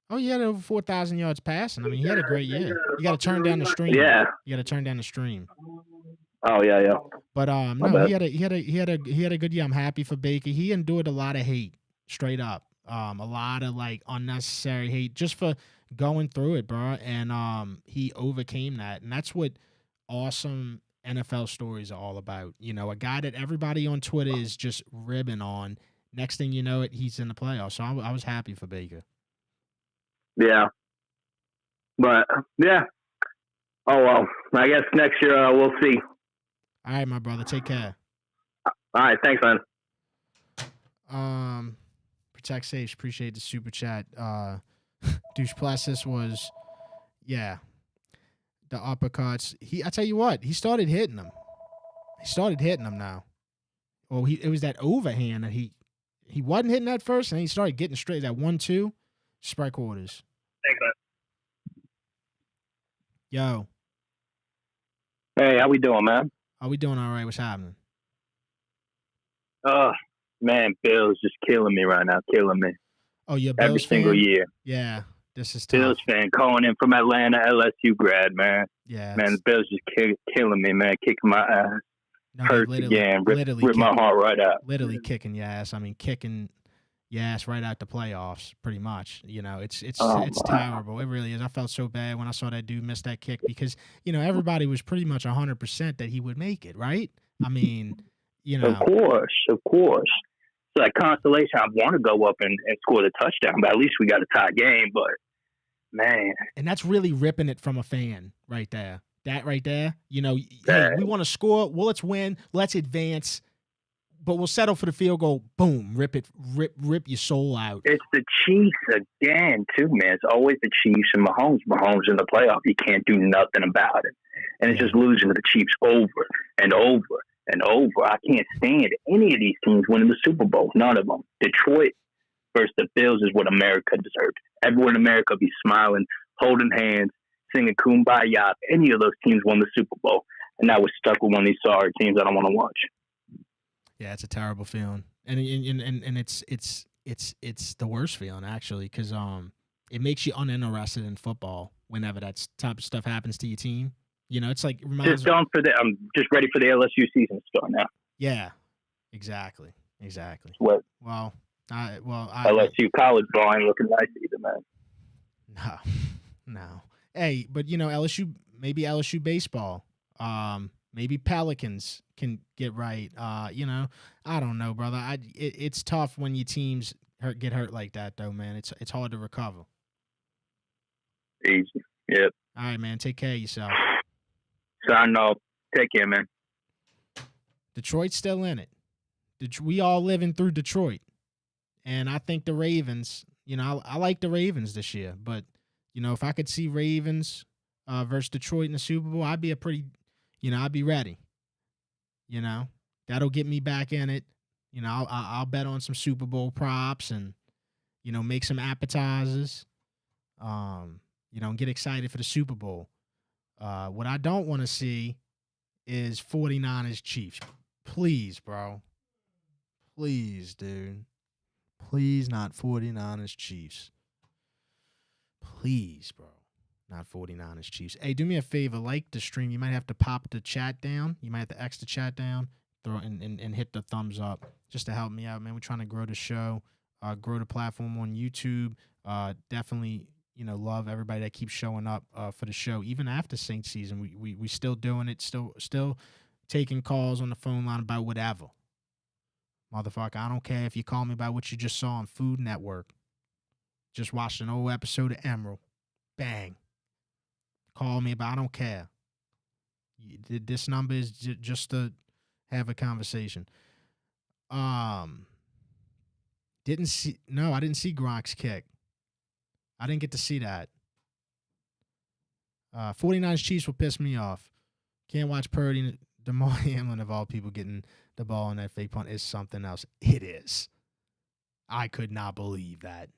he had over 4,000 yards passing. I mean, he had a great year. You got to turn down the stream.
Yeah,
you got to turn down the stream.
Oh yeah.
But no, he had a good year. I'm happy for Baker. He endured a lot of hate, straight up. A lot of like unnecessary hate just for going through it, bro. And he overcame that, and that's what awesome NFL stories are all about. A guy that everybody on Twitter is just ribbing on. Next thing you know, he's in the playoffs. So I was happy for Baker.
Yeah. But, yeah. Oh, well. I guess next year we'll see.
All right, my brother. Take care.
All right. Thanks,
man. Protect Sage. Appreciate the super chat. Douche Plessis was, the uppercuts. I tell you what, he started hitting them. Now. Well, it was that overhand that he wasn't hitting at first, and he started getting straight. That 1-2, strike quarters.
Thanks, man.
Yo.
Hey, how we doing, man?
Are we doing all right? What's happening?
Man, Bill's just killing me right now. Killing me.
Oh, you're a Bills
every single year.
Yeah. This is tough.
Bills fan calling in from Atlanta, LSU grad, man.
Yeah.
Man, the Bills just killing me, man. Kicking my ass.
No,
Hurts again. Rip my heart right out.
Literally kicking your ass. I mean, kicking your ass right out the playoffs, pretty much. It's terrible. It really is. I felt so bad when I saw that dude miss that kick because, everybody was pretty much 100% that he would make it, right? I mean,
Of course. It's like consolation. I want to go up and score the touchdown, but at least we got a tie game. But, man.
And that's really ripping it from a fan right there. That right there, hey, we want to score. Well, let's win. Let's advance. But we'll settle for the field goal. Boom. Rip your soul out.
It's the Chiefs again, too, man. It's always the Chiefs and Mahomes. Mahomes in the playoff. You can't do nothing about it. And it's just losing to the Chiefs over and over and over. I can't stand any of these teams winning the Super Bowl. None of them. Detroit versus the Bills is what America deserved. Everyone in America be smiling, holding hands, singing Kumbaya. If any of those teams won the Super Bowl, and now we're stuck with one of these sorry teams I don't want to watch.
Yeah, it's a terrible feeling, and it's the worst feeling actually, because it makes you uninterested in football whenever that type of stuff happens to your team. It's like I'm
just ready for the LSU season to start now.
Yeah, exactly.
What?
LSU
college ball ain't looking nice either, man.
No. Hey, but LSU baseball. Maybe Pelicans can get right. I don't know, brother. It's tough when your teams get hurt like that, though, man. It's hard to recover.
Easy. Yep.
All right, man. Take care of yourself.
Sign off. Take care, man.
Detroit's still in it. We all living through Detroit, and I think the Ravens. I like the Ravens this year, but if I could see Ravens versus Detroit in the Super Bowl, I'd be I'd be ready. That'll get me back in it. I'll bet on some Super Bowl props and, make some appetizers. And get excited for the Super Bowl. What I don't want to see is 49ers Chiefs. Please, bro. Please, dude. Please, not 49ers Chiefs. Please, bro. Not 49ers Chiefs. Hey, do me a favor. Like the stream. You might have to pop the chat down. You might have to X the chat down. Throw and hit the thumbs up just to help me out, man. We're trying to grow the show, grow the platform on YouTube. Definitely, love everybody that keeps showing up for the show. Even after Saints season, we still doing it. Still taking calls on the phone line about whatever. Motherfucker, I don't care if you call me about what you just saw on Food Network. Just watched an old episode of Emerald. Bang. Call me about, I don't care. This number is just to have a conversation. I didn't see Gronk's kick. I didn't get to see that. 49ers Chiefs will piss me off. Can't watch Purdy. DeMar Hamlin, of all people, getting the ball on that fake punt is something else. It is. I could not believe that.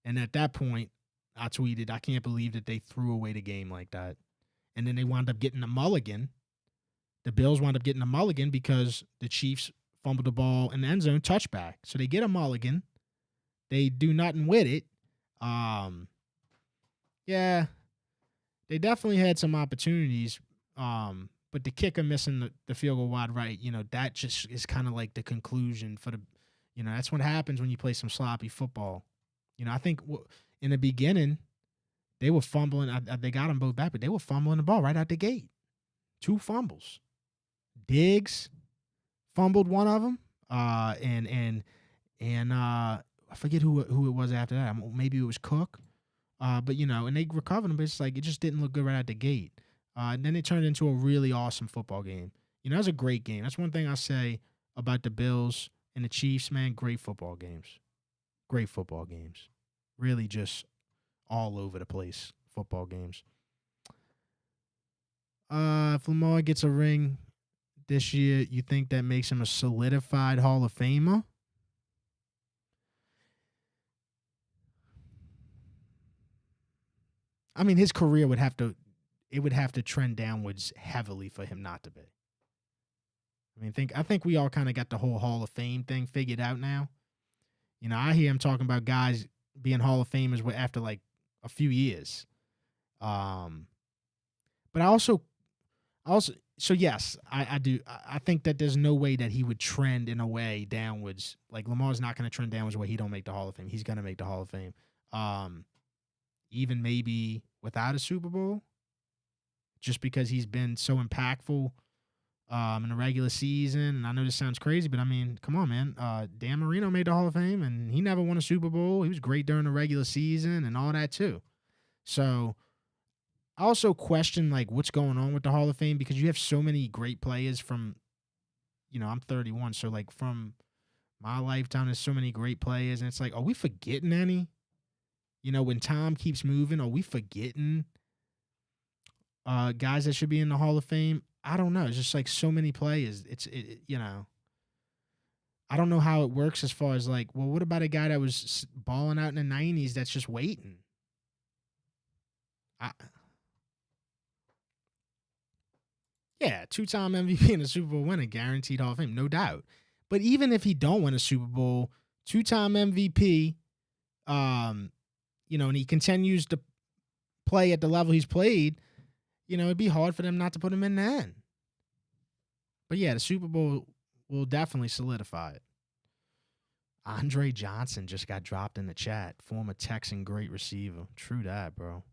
And at that point, I tweeted, I can't believe that they threw away the game like that. And then they wound up getting a mulligan. The Bills wound up getting a mulligan because the Chiefs fumbled the ball in the end zone, touchback. So they get a mulligan. They do nothing with it. Yeah, they definitely had some opportunities. But the kicker missing the field goal wide right, that just is kind of like the conclusion for the, that's what happens when you play some sloppy football. I think in the beginning, they were fumbling. They got them both back, but they were fumbling the ball right out the gate. 2 fumbles. Diggs fumbled one of them, and I forget who it was after that. Maybe it was Cook, but and they recovered them. But it's like it just didn't look good right out the gate. And then it turned into a really awesome football game. It was a great game. That's one thing I say about the Bills and the Chiefs, man. Great football games. Great football games. Really just all over the place football games. If Lamar gets a ring this year, you think that makes him a solidified Hall of Famer? I mean, his career would have to trend downwards heavily for him not to be. I think we all kind of got the whole Hall of Fame thing figured out now. I hear him talking about guys being Hall of Famers after like a few years. But so yes, I do. I think that there's no way that he would trend in a way downwards. Like Lamar's not going to trend downwards where he don't make the Hall of Fame. He's going to make the Hall of Fame. Even maybe without a Super Bowl, just because he's been so impactful in the regular season. And I know this sounds crazy, but come on, man. Dan Marino made the Hall of Fame, and he never won a Super Bowl. He was great during the regular season and all that too. So I also question like what's going on with the Hall of Fame because you have so many great players from, I'm 31, so like from my lifetime, there's so many great players, and it's like, are we forgetting any? When time keeps moving, are we forgetting guys that should be in the Hall of Fame? I don't know. It's just like so many players. I don't know how it works as far as like, well, what about a guy that was balling out in the 90s that's just waiting? Yeah, 2-time MVP and a Super Bowl winner, guaranteed Hall of Fame, no doubt. But even if he don't win a Super Bowl, 2-time MVP, and he continues to play at the level he's played, it'd be hard for them not to put him in the end. But yeah, the Super Bowl will definitely solidify it. Andre Johnson just got dropped in the chat. Former Texan great receiver. True that, bro.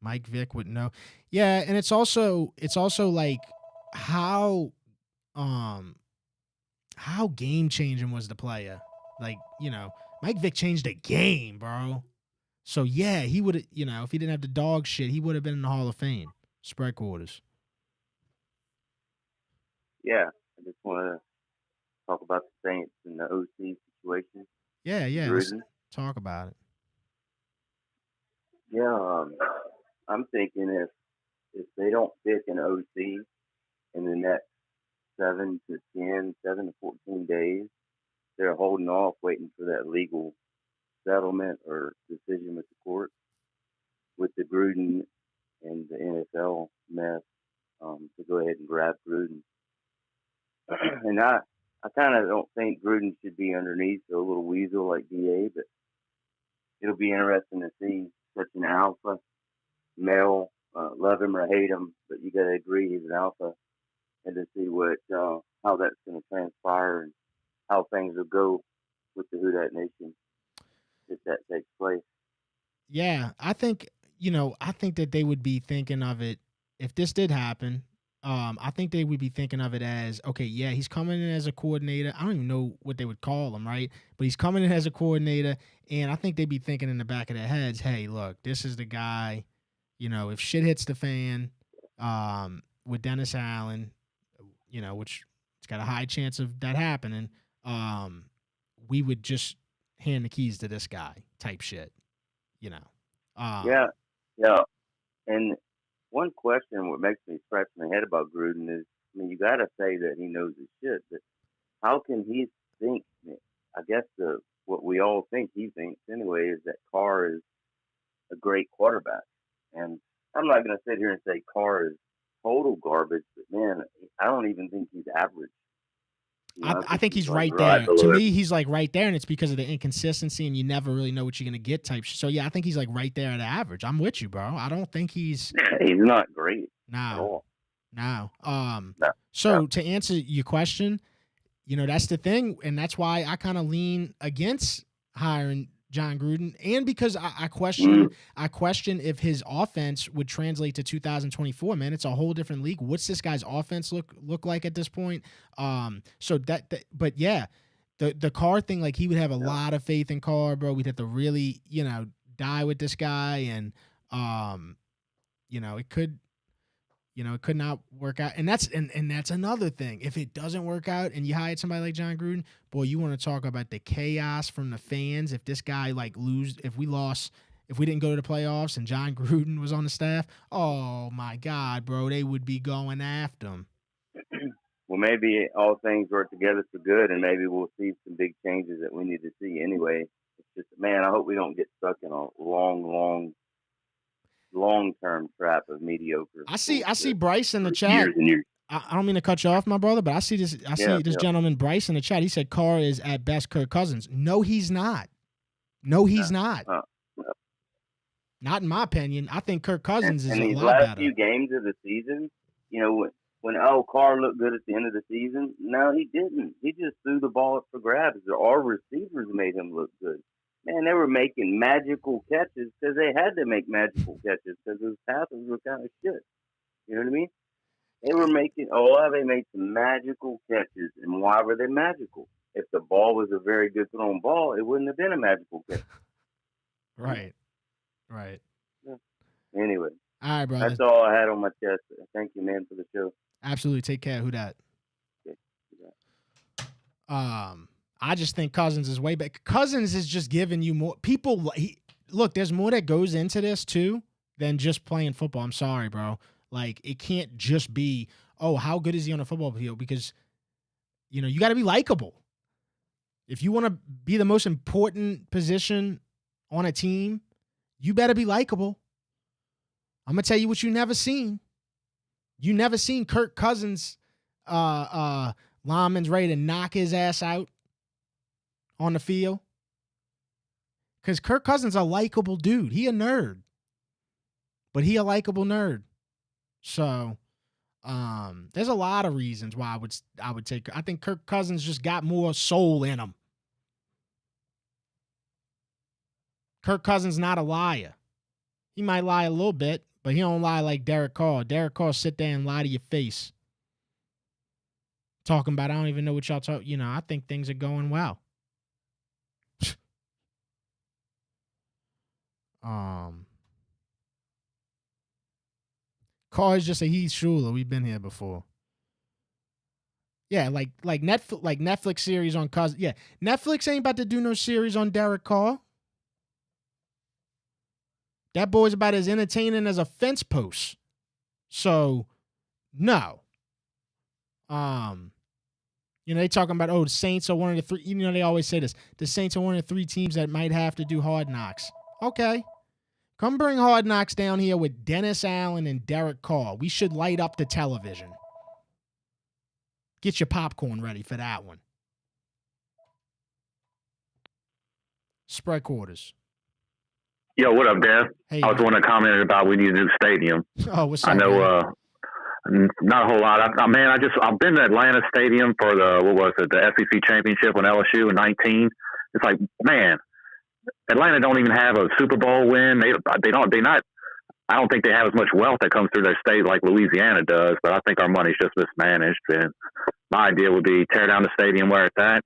Mike Vick would know. Yeah, and it's also like how game changing was the player. Like, Mike Vick changed the game, bro. So yeah, he would have, if he didn't have the dog shit, he would have been in the Hall of Fame. Spread quarters.
Yeah, I just want to talk about the Saints and the OC situation.
Yeah. Let's talk about it.
Yeah, I'm thinking if they don't pick an OC in the next 7 to 14 days, they're holding off, waiting for that legal settlement or decision with the court, with the Gruden and the NFL mess, to go ahead and grab Gruden. And I kind of don't think Gruden should be underneath a little weasel like DA, but it'll be interesting to see such an alpha male, love him or hate him, but you got to agree he's an alpha, and to see how that's going to transpire and how things will go with the Who Dat Nation if that takes place.
Yeah, I think that they would be thinking of it if this did happen. I think they would be thinking of it as, okay, yeah, he's coming in as a coordinator. I don't even know what they would call him, right? But he's coming in as a coordinator, and I think they'd be thinking in the back of their heads, hey, look, this is the guy, if shit hits the fan with Dennis Allen, which it's got a high chance of that happening, we would just hand the keys to this guy type shit,
Yeah. And one question what makes me scratch my head about Gruden is, you got to say that he knows his shit, but how can he think? I guess what we all think he thinks anyway is that Carr is a great quarterback. And I'm not going to sit here and say Carr is total garbage, but man, I don't even think he's average.
I think he's right there. To me, he's like right there, and it's because of the inconsistency, and you never really know what you're going to get type. So, yeah, I think he's like right there at average. I'm with you, bro. I don't think he's
not great.
No. So, to answer your question, that's the thing, and that's why I kind of lean against hiring John Gruden, and because I question if his offense would translate to 2024. Man, it's a whole different league. What's this guy's offense look like at this point? But yeah, the Carr thing, like he would have a lot of faith in Carr, bro. We'd have to really, die with this guy, and it could not work out. And that's another thing. If it doesn't work out and you hired somebody like John Gruden, boy, you want to talk about the chaos from the fans. If this guy if we didn't go to the playoffs and John Gruden was on the staff, oh my God, bro, they would be going after him.
Well, maybe all things work together for good, and maybe we'll see some big changes that we need to see anyway. It's just, man, I hope we don't get stuck in a long-term trap of mediocre.
I see Bryce in the chat. Years and years. I don't mean to cut you off, my brother, but I see this gentleman Bryce in the chat. He said Carr is at best Kirk Cousins. No, he's not. No, he's not. No. Not in my opinion. I think Kirk Cousins is a lot better.
And these last few games of the season, when Carr looked good at the end of the season, no, he didn't. He just threw the ball up for grabs. Our receivers made him look good. Man, they were making magical catches because they had to make magical catches because those passes were kind of shit. You know what I mean? They made some magical catches. And why were they magical? If the ball was a very good thrown ball, it wouldn't have been a magical catch.
Right.
Yeah. Anyway.
All right, brother.
That's all I had on my chest. Thank you, man, for the show.
Absolutely. Take care. Who dat? Okay. I just think Cousins is way back. Cousins is just giving you more. Look, there's more that goes into this, too, than just playing football. I'm sorry, bro. Like, it can't just be, how good is he on a football field? Because, you got to be likable. If you want to be the most important position on a team, you better be likable. I'm going to tell you what you never seen. You never seen Kirk Cousins, lineman's ready to knock his ass out on the field. Because Kirk Cousins a likable dude. He a nerd. But he a likable nerd. So, there's a lot of reasons why I would take. I think Kirk Cousins just got more soul in him. Kirk Cousins not a liar. He might lie a little bit, but he don't lie like Derek Carr. Derek Carr sit there and lie to your face. Talking about, I don't even know what y'all talk. I think things are going well. Carr is just a Heath Schuler. We've been here before. Yeah, like Netflix series on Cousins. Yeah, Netflix ain't about to do no series on Derek Carr. That boy's about as entertaining as a fence post. So, no. They talking about, the Saints are one of the three. They always say this. The Saints are one of the three teams that might have to do Hard Knocks. Okay. Come bring Hard Knocks down here with Dennis Allen and Derek Carr. We should light up the television. Get your popcorn ready for that one. Spread quarters.
Yo, what up, Dan?
Hey,
I was wanting to comment about we need a new stadium.
Oh, what's up?
I know, not a whole lot. I've been to Atlanta Stadium for the SEC championship when LSU in 19. It's like, man, Atlanta don't even have a Super Bowl win. I don't think they have as much wealth that comes through their state like Louisiana does, but I think our money's just mismanaged. And my idea would be tear down the stadium where it's at,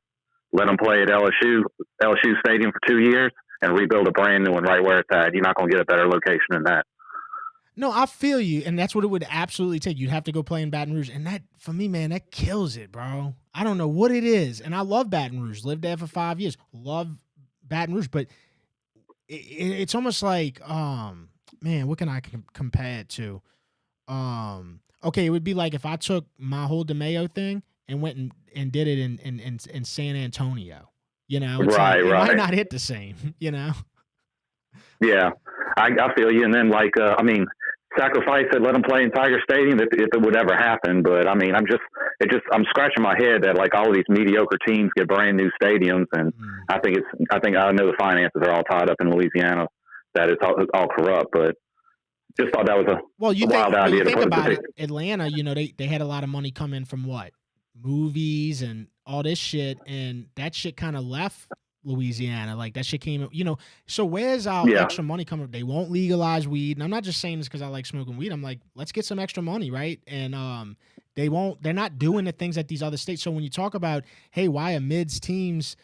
let them play at LSU Stadium for 2 years, and rebuild a brand new one right where it's at. You're not going to get a better location than that.
No, I feel you, and that's what it would absolutely take. You'd have to go play in Baton Rouge, and that, for me, man, that kills it, bro. I don't know what it is, and I love Baton Rouge. Lived there for 5 years. Love Baton Rouge, but it's almost like, man, what can I compare it to? Okay, it would be like if I took my whole DeMayo thing and went and did it in San Antonio. It's
right.
It might not hit the same,
Yeah, I feel you. And then, sacrifice it, let them play in Tiger Stadium if it would ever happen. But I'm I'm scratching my head that like all of these mediocre teams get brand new stadiums, and I know the finances are all tied up in Louisiana, that it's all corrupt. But just thought that was a wild idea.
You think about it, Atlanta, they had a lot of money come in from what? Movies and all this shit, and that shit kind of left Louisiana. Like that shit came, so where's our extra money coming? They won't legalize weed. And I'm not just saying this because I like smoking weed. I'm like, let's get some extra money, right? And they're not doing the things that these other states. So when you talk about, hey, why are mids teams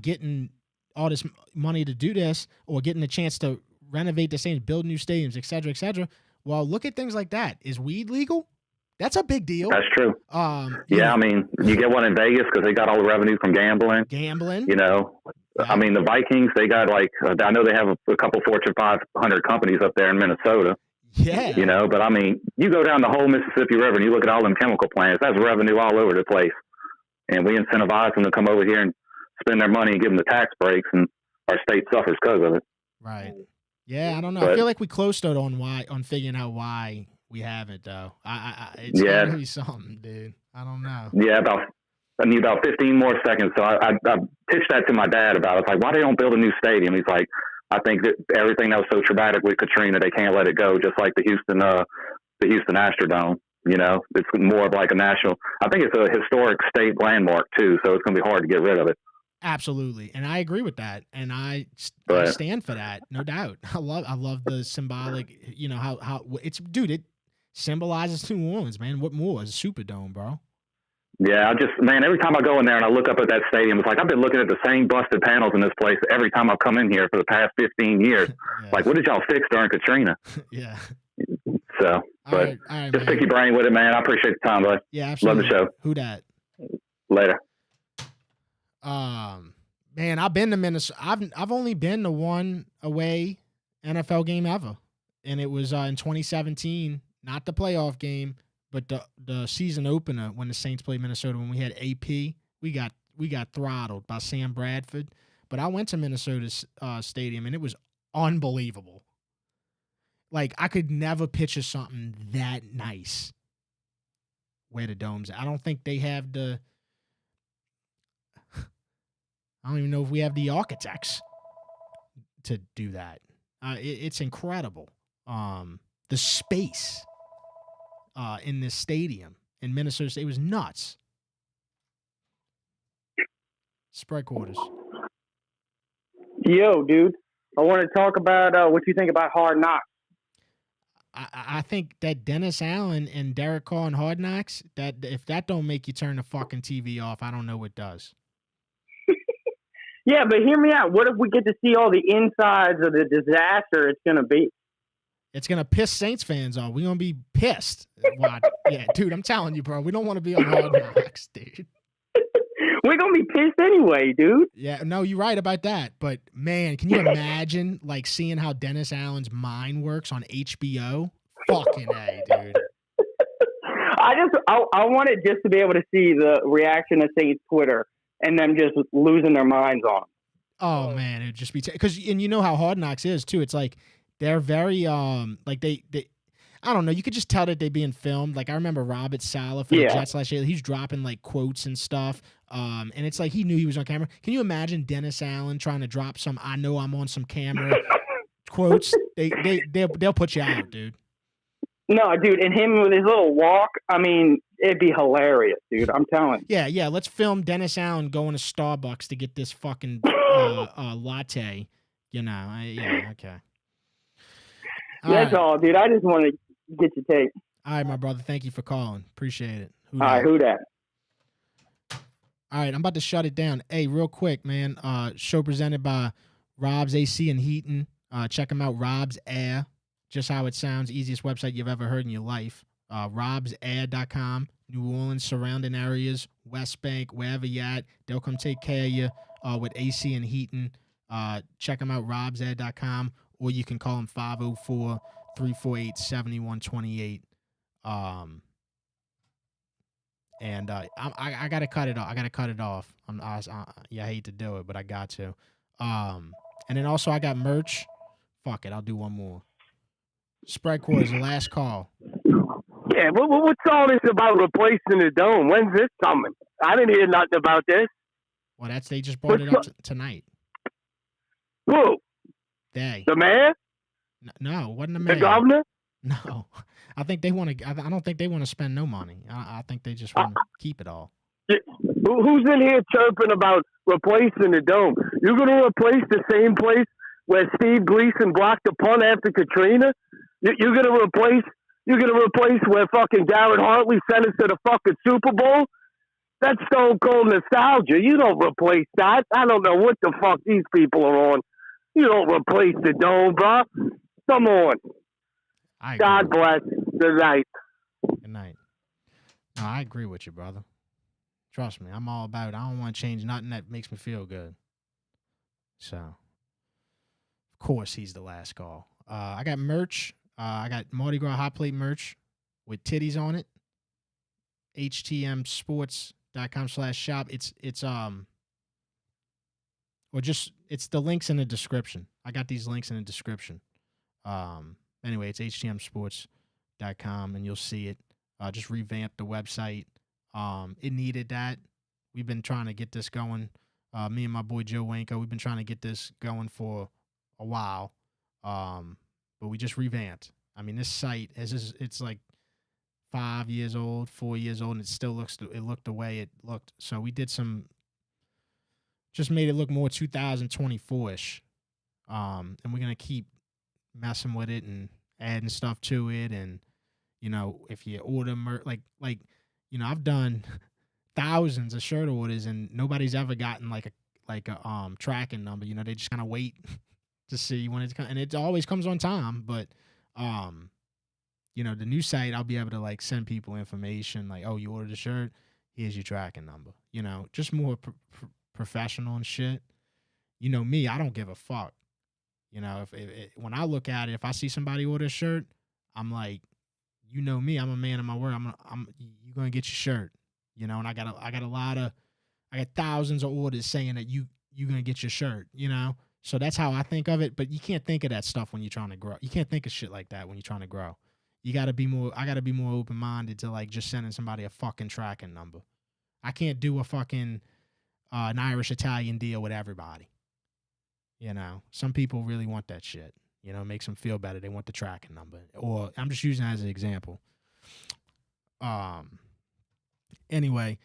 getting all this money to do this, or getting a chance to renovate the stadiums, build new stadiums, et cetera, et cetera. Well, look at things like that. Is weed legal? That's a big deal.
That's true. You get one in Vegas because they got all the revenue from gambling. The Vikings, they got I know they have a couple Fortune 500 companies up there in Minnesota.
Yeah.
But you go down the whole Mississippi River and you look at all them chemical plants, that's revenue all over the place. And we incentivize them to come over here and spend their money and give them the tax breaks, and our state suffers because of it.
Right. Yeah, I don't know. I feel like we closed out on figuring out why we haven't, though. It's gonna be something, dude. I don't know. Yeah,
I need about 15 more seconds. So I pitched that to my dad about it. It's like, why they don't build a new stadium? He's like, I think that everything that was so traumatic with Katrina, they can't let it go. Just like the Houston Astrodome. It's more of like a national. I think it's a historic state landmark too. So it's going to be hard to get rid of it.
Absolutely, and I agree with that, and I stand for that, no doubt. I love the symbolic, how it's, dude. It symbolizes New Orleans, man. What more is a Superdome, bro?
Yeah, every time I go in there and I look up at that stadium, it's like I've been looking at the same busted panels in this place every time I've come in here for the past 15 years. Yeah. Like, what did y'all fix during Katrina?
Yeah.
So, but
all right,
just pick your brain with it, man. I appreciate the time, bud.
Yeah, absolutely.
Love the show.
Who dat?
Later.
Man, I've been to Minnesota. I've only been to one away NFL game ever, and it was in 2017. Not the playoff game, but the season opener when the Saints played Minnesota. When we had AP, we got throttled by Sam Bradford. But I went to Minnesota's stadium, and it was unbelievable. Like, I could never picture something that nice where the dome's at. I don't think they have the. I don't even know if we have the architects to do that. It's incredible. The space in this stadium in Minnesota State was nuts. Spread quarters.
Yo, dude. I want to talk about what you think about Hard Knocks.
I think that Dennis Allen and Derek Carr and Hard Knocks, that if that don't make you turn the fucking TV off, I don't know what does.
Yeah, but hear me out. What if we get to see all the insides of the disaster it's going to be?
It's going to piss Saints fans off. We're going to be pissed. Yeah, dude, I'm telling you, bro. We don't want to be on Hard Knocks, dude.
We're gonna be pissed anyway, dude.
Yeah, no, you're right about that. But man, can you imagine like seeing how Dennis Allen's mind works on HBO? Fucking A, dude.
I wanted just to be able to see the reaction of Saints Twitter and them just losing their minds on him.
Oh man, it'd just be because and you know how Hard Knocks is too. It's like they're very like they I don't know. You could just tell that they're being filmed. Like I remember Robert Saleh for the Jets last year. He's dropping like quotes and stuff. And it's like he knew he was on camera. Can you imagine Dennis Allen trying to drop some "I know I'm on some camera" quotes? They'll put you out, dude.
No, dude, and him with his little walk. I mean, it'd be hilarious, dude. I'm telling you.
Yeah. Let's film Dennis Allen going to Starbucks to get this fucking latte. You know, okay.
That's all, dude. I just want to get your take.
All right, my brother. Thank you for calling. Appreciate it.
All right, who that?
All right, I'm about to shut it down. Hey, real quick, man. Show presented by Rob's AC and Heating. Check them out, Rob's Air. Just how it sounds. Easiest website you've ever heard in your life. robsair.com. New Orleans, surrounding areas, West Bank, wherever you're at. They'll come take care of you with AC and Heating. Check them out, robsair.com. Or you can call them 504-348-7128. I gotta cut it off. I hate to do it, but I got to. And then also I got merch. Fuck it, I'll do one more. Spread Quarters, the last call.
Yeah, what's all this about replacing the dome? When's this coming? I didn't hear nothing about this.
Well, they just brought it up tonight.
Who?
The
mayor?
No, wasn't the mayor.
The governor?
No, I think they want to. I don't think they want to spend no money. I think they just want to keep it all.
Who's in here chirping about replacing the dome? You're going to replace the same place where Steve Gleason blocked the punt after Katrina? You're going to replace where fucking Garrett Hartley sent us to the fucking Super Bowl? That's stone cold nostalgia. You don't replace that. I don't know what the fuck these people are on. You don't replace the dome, bro. Come on. God bless. Good night.
Good night. No, I agree with you, brother. Trust me, I'm all about it. I don't want to change nothing that makes me feel good. So, of course, he's the last call. I got merch. I got Mardi Gras hot plate merch with titties on it. HTMsports.com/shop. It's the links in the description. I got these links in the description. Anyway, it's HTMsports.com and you'll see it. Just revamped the website. It needed that. We've been trying to get this going. Me and my boy Joe Wanko, we've been trying to get this going for a while. But we just revamped. I mean, this site it's like 5 years old, 4 years old, and it looked the way it looked. So we did just made it look more 2024-ish. And we're going to keep messing with it and adding stuff to it. And, you know, if you order I've done thousands of shirt orders and nobody's ever gotten like a tracking number. You know, they just kind of wait to see when it's coming, and it always comes on time. But, you know, the new site, I'll be able to like send people information like, oh, you ordered a shirt, here's your tracking number. You know, just more professional and shit. You know me, I don't give a fuck. You know, if when I look at it, if I see somebody order a shirt, I'm like, you know me, I'm a man of my word. You're gonna get your shirt. You know, and I got thousands of orders saying that you're gonna get your shirt. You know, so that's how I think of it. But you can't think of that stuff when you're trying to grow. You can't think of shit like that when you're trying to grow. You gotta be more. I gotta be more open minded to like just sending somebody a fucking tracking number. I can't do a fucking an Irish Italian deal with everybody. You know, some people really want that shit. You know, makes them feel better. They want the tracking number. Or I'm just using that as an example. Anyway,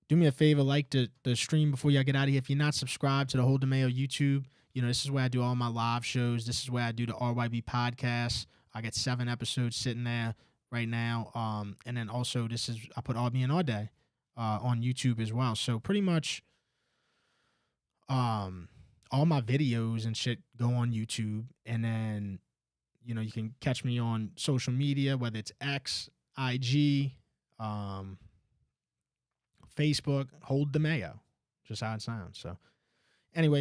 do me a favor, like the stream before y'all get out of here. If you're not subscribed to the Hold the Mayo YouTube, you know, this is where I do all my live shows. This is where I do the RYB podcast. I got 7 episodes sitting there right now. And then also I put RB and All Day on YouTube as well. So pretty much all my videos and shit go on YouTube. And then, you know, you can catch me on social media, whether it's X, IG, Facebook, Hold the Mayo. just how it sounds. So anyway,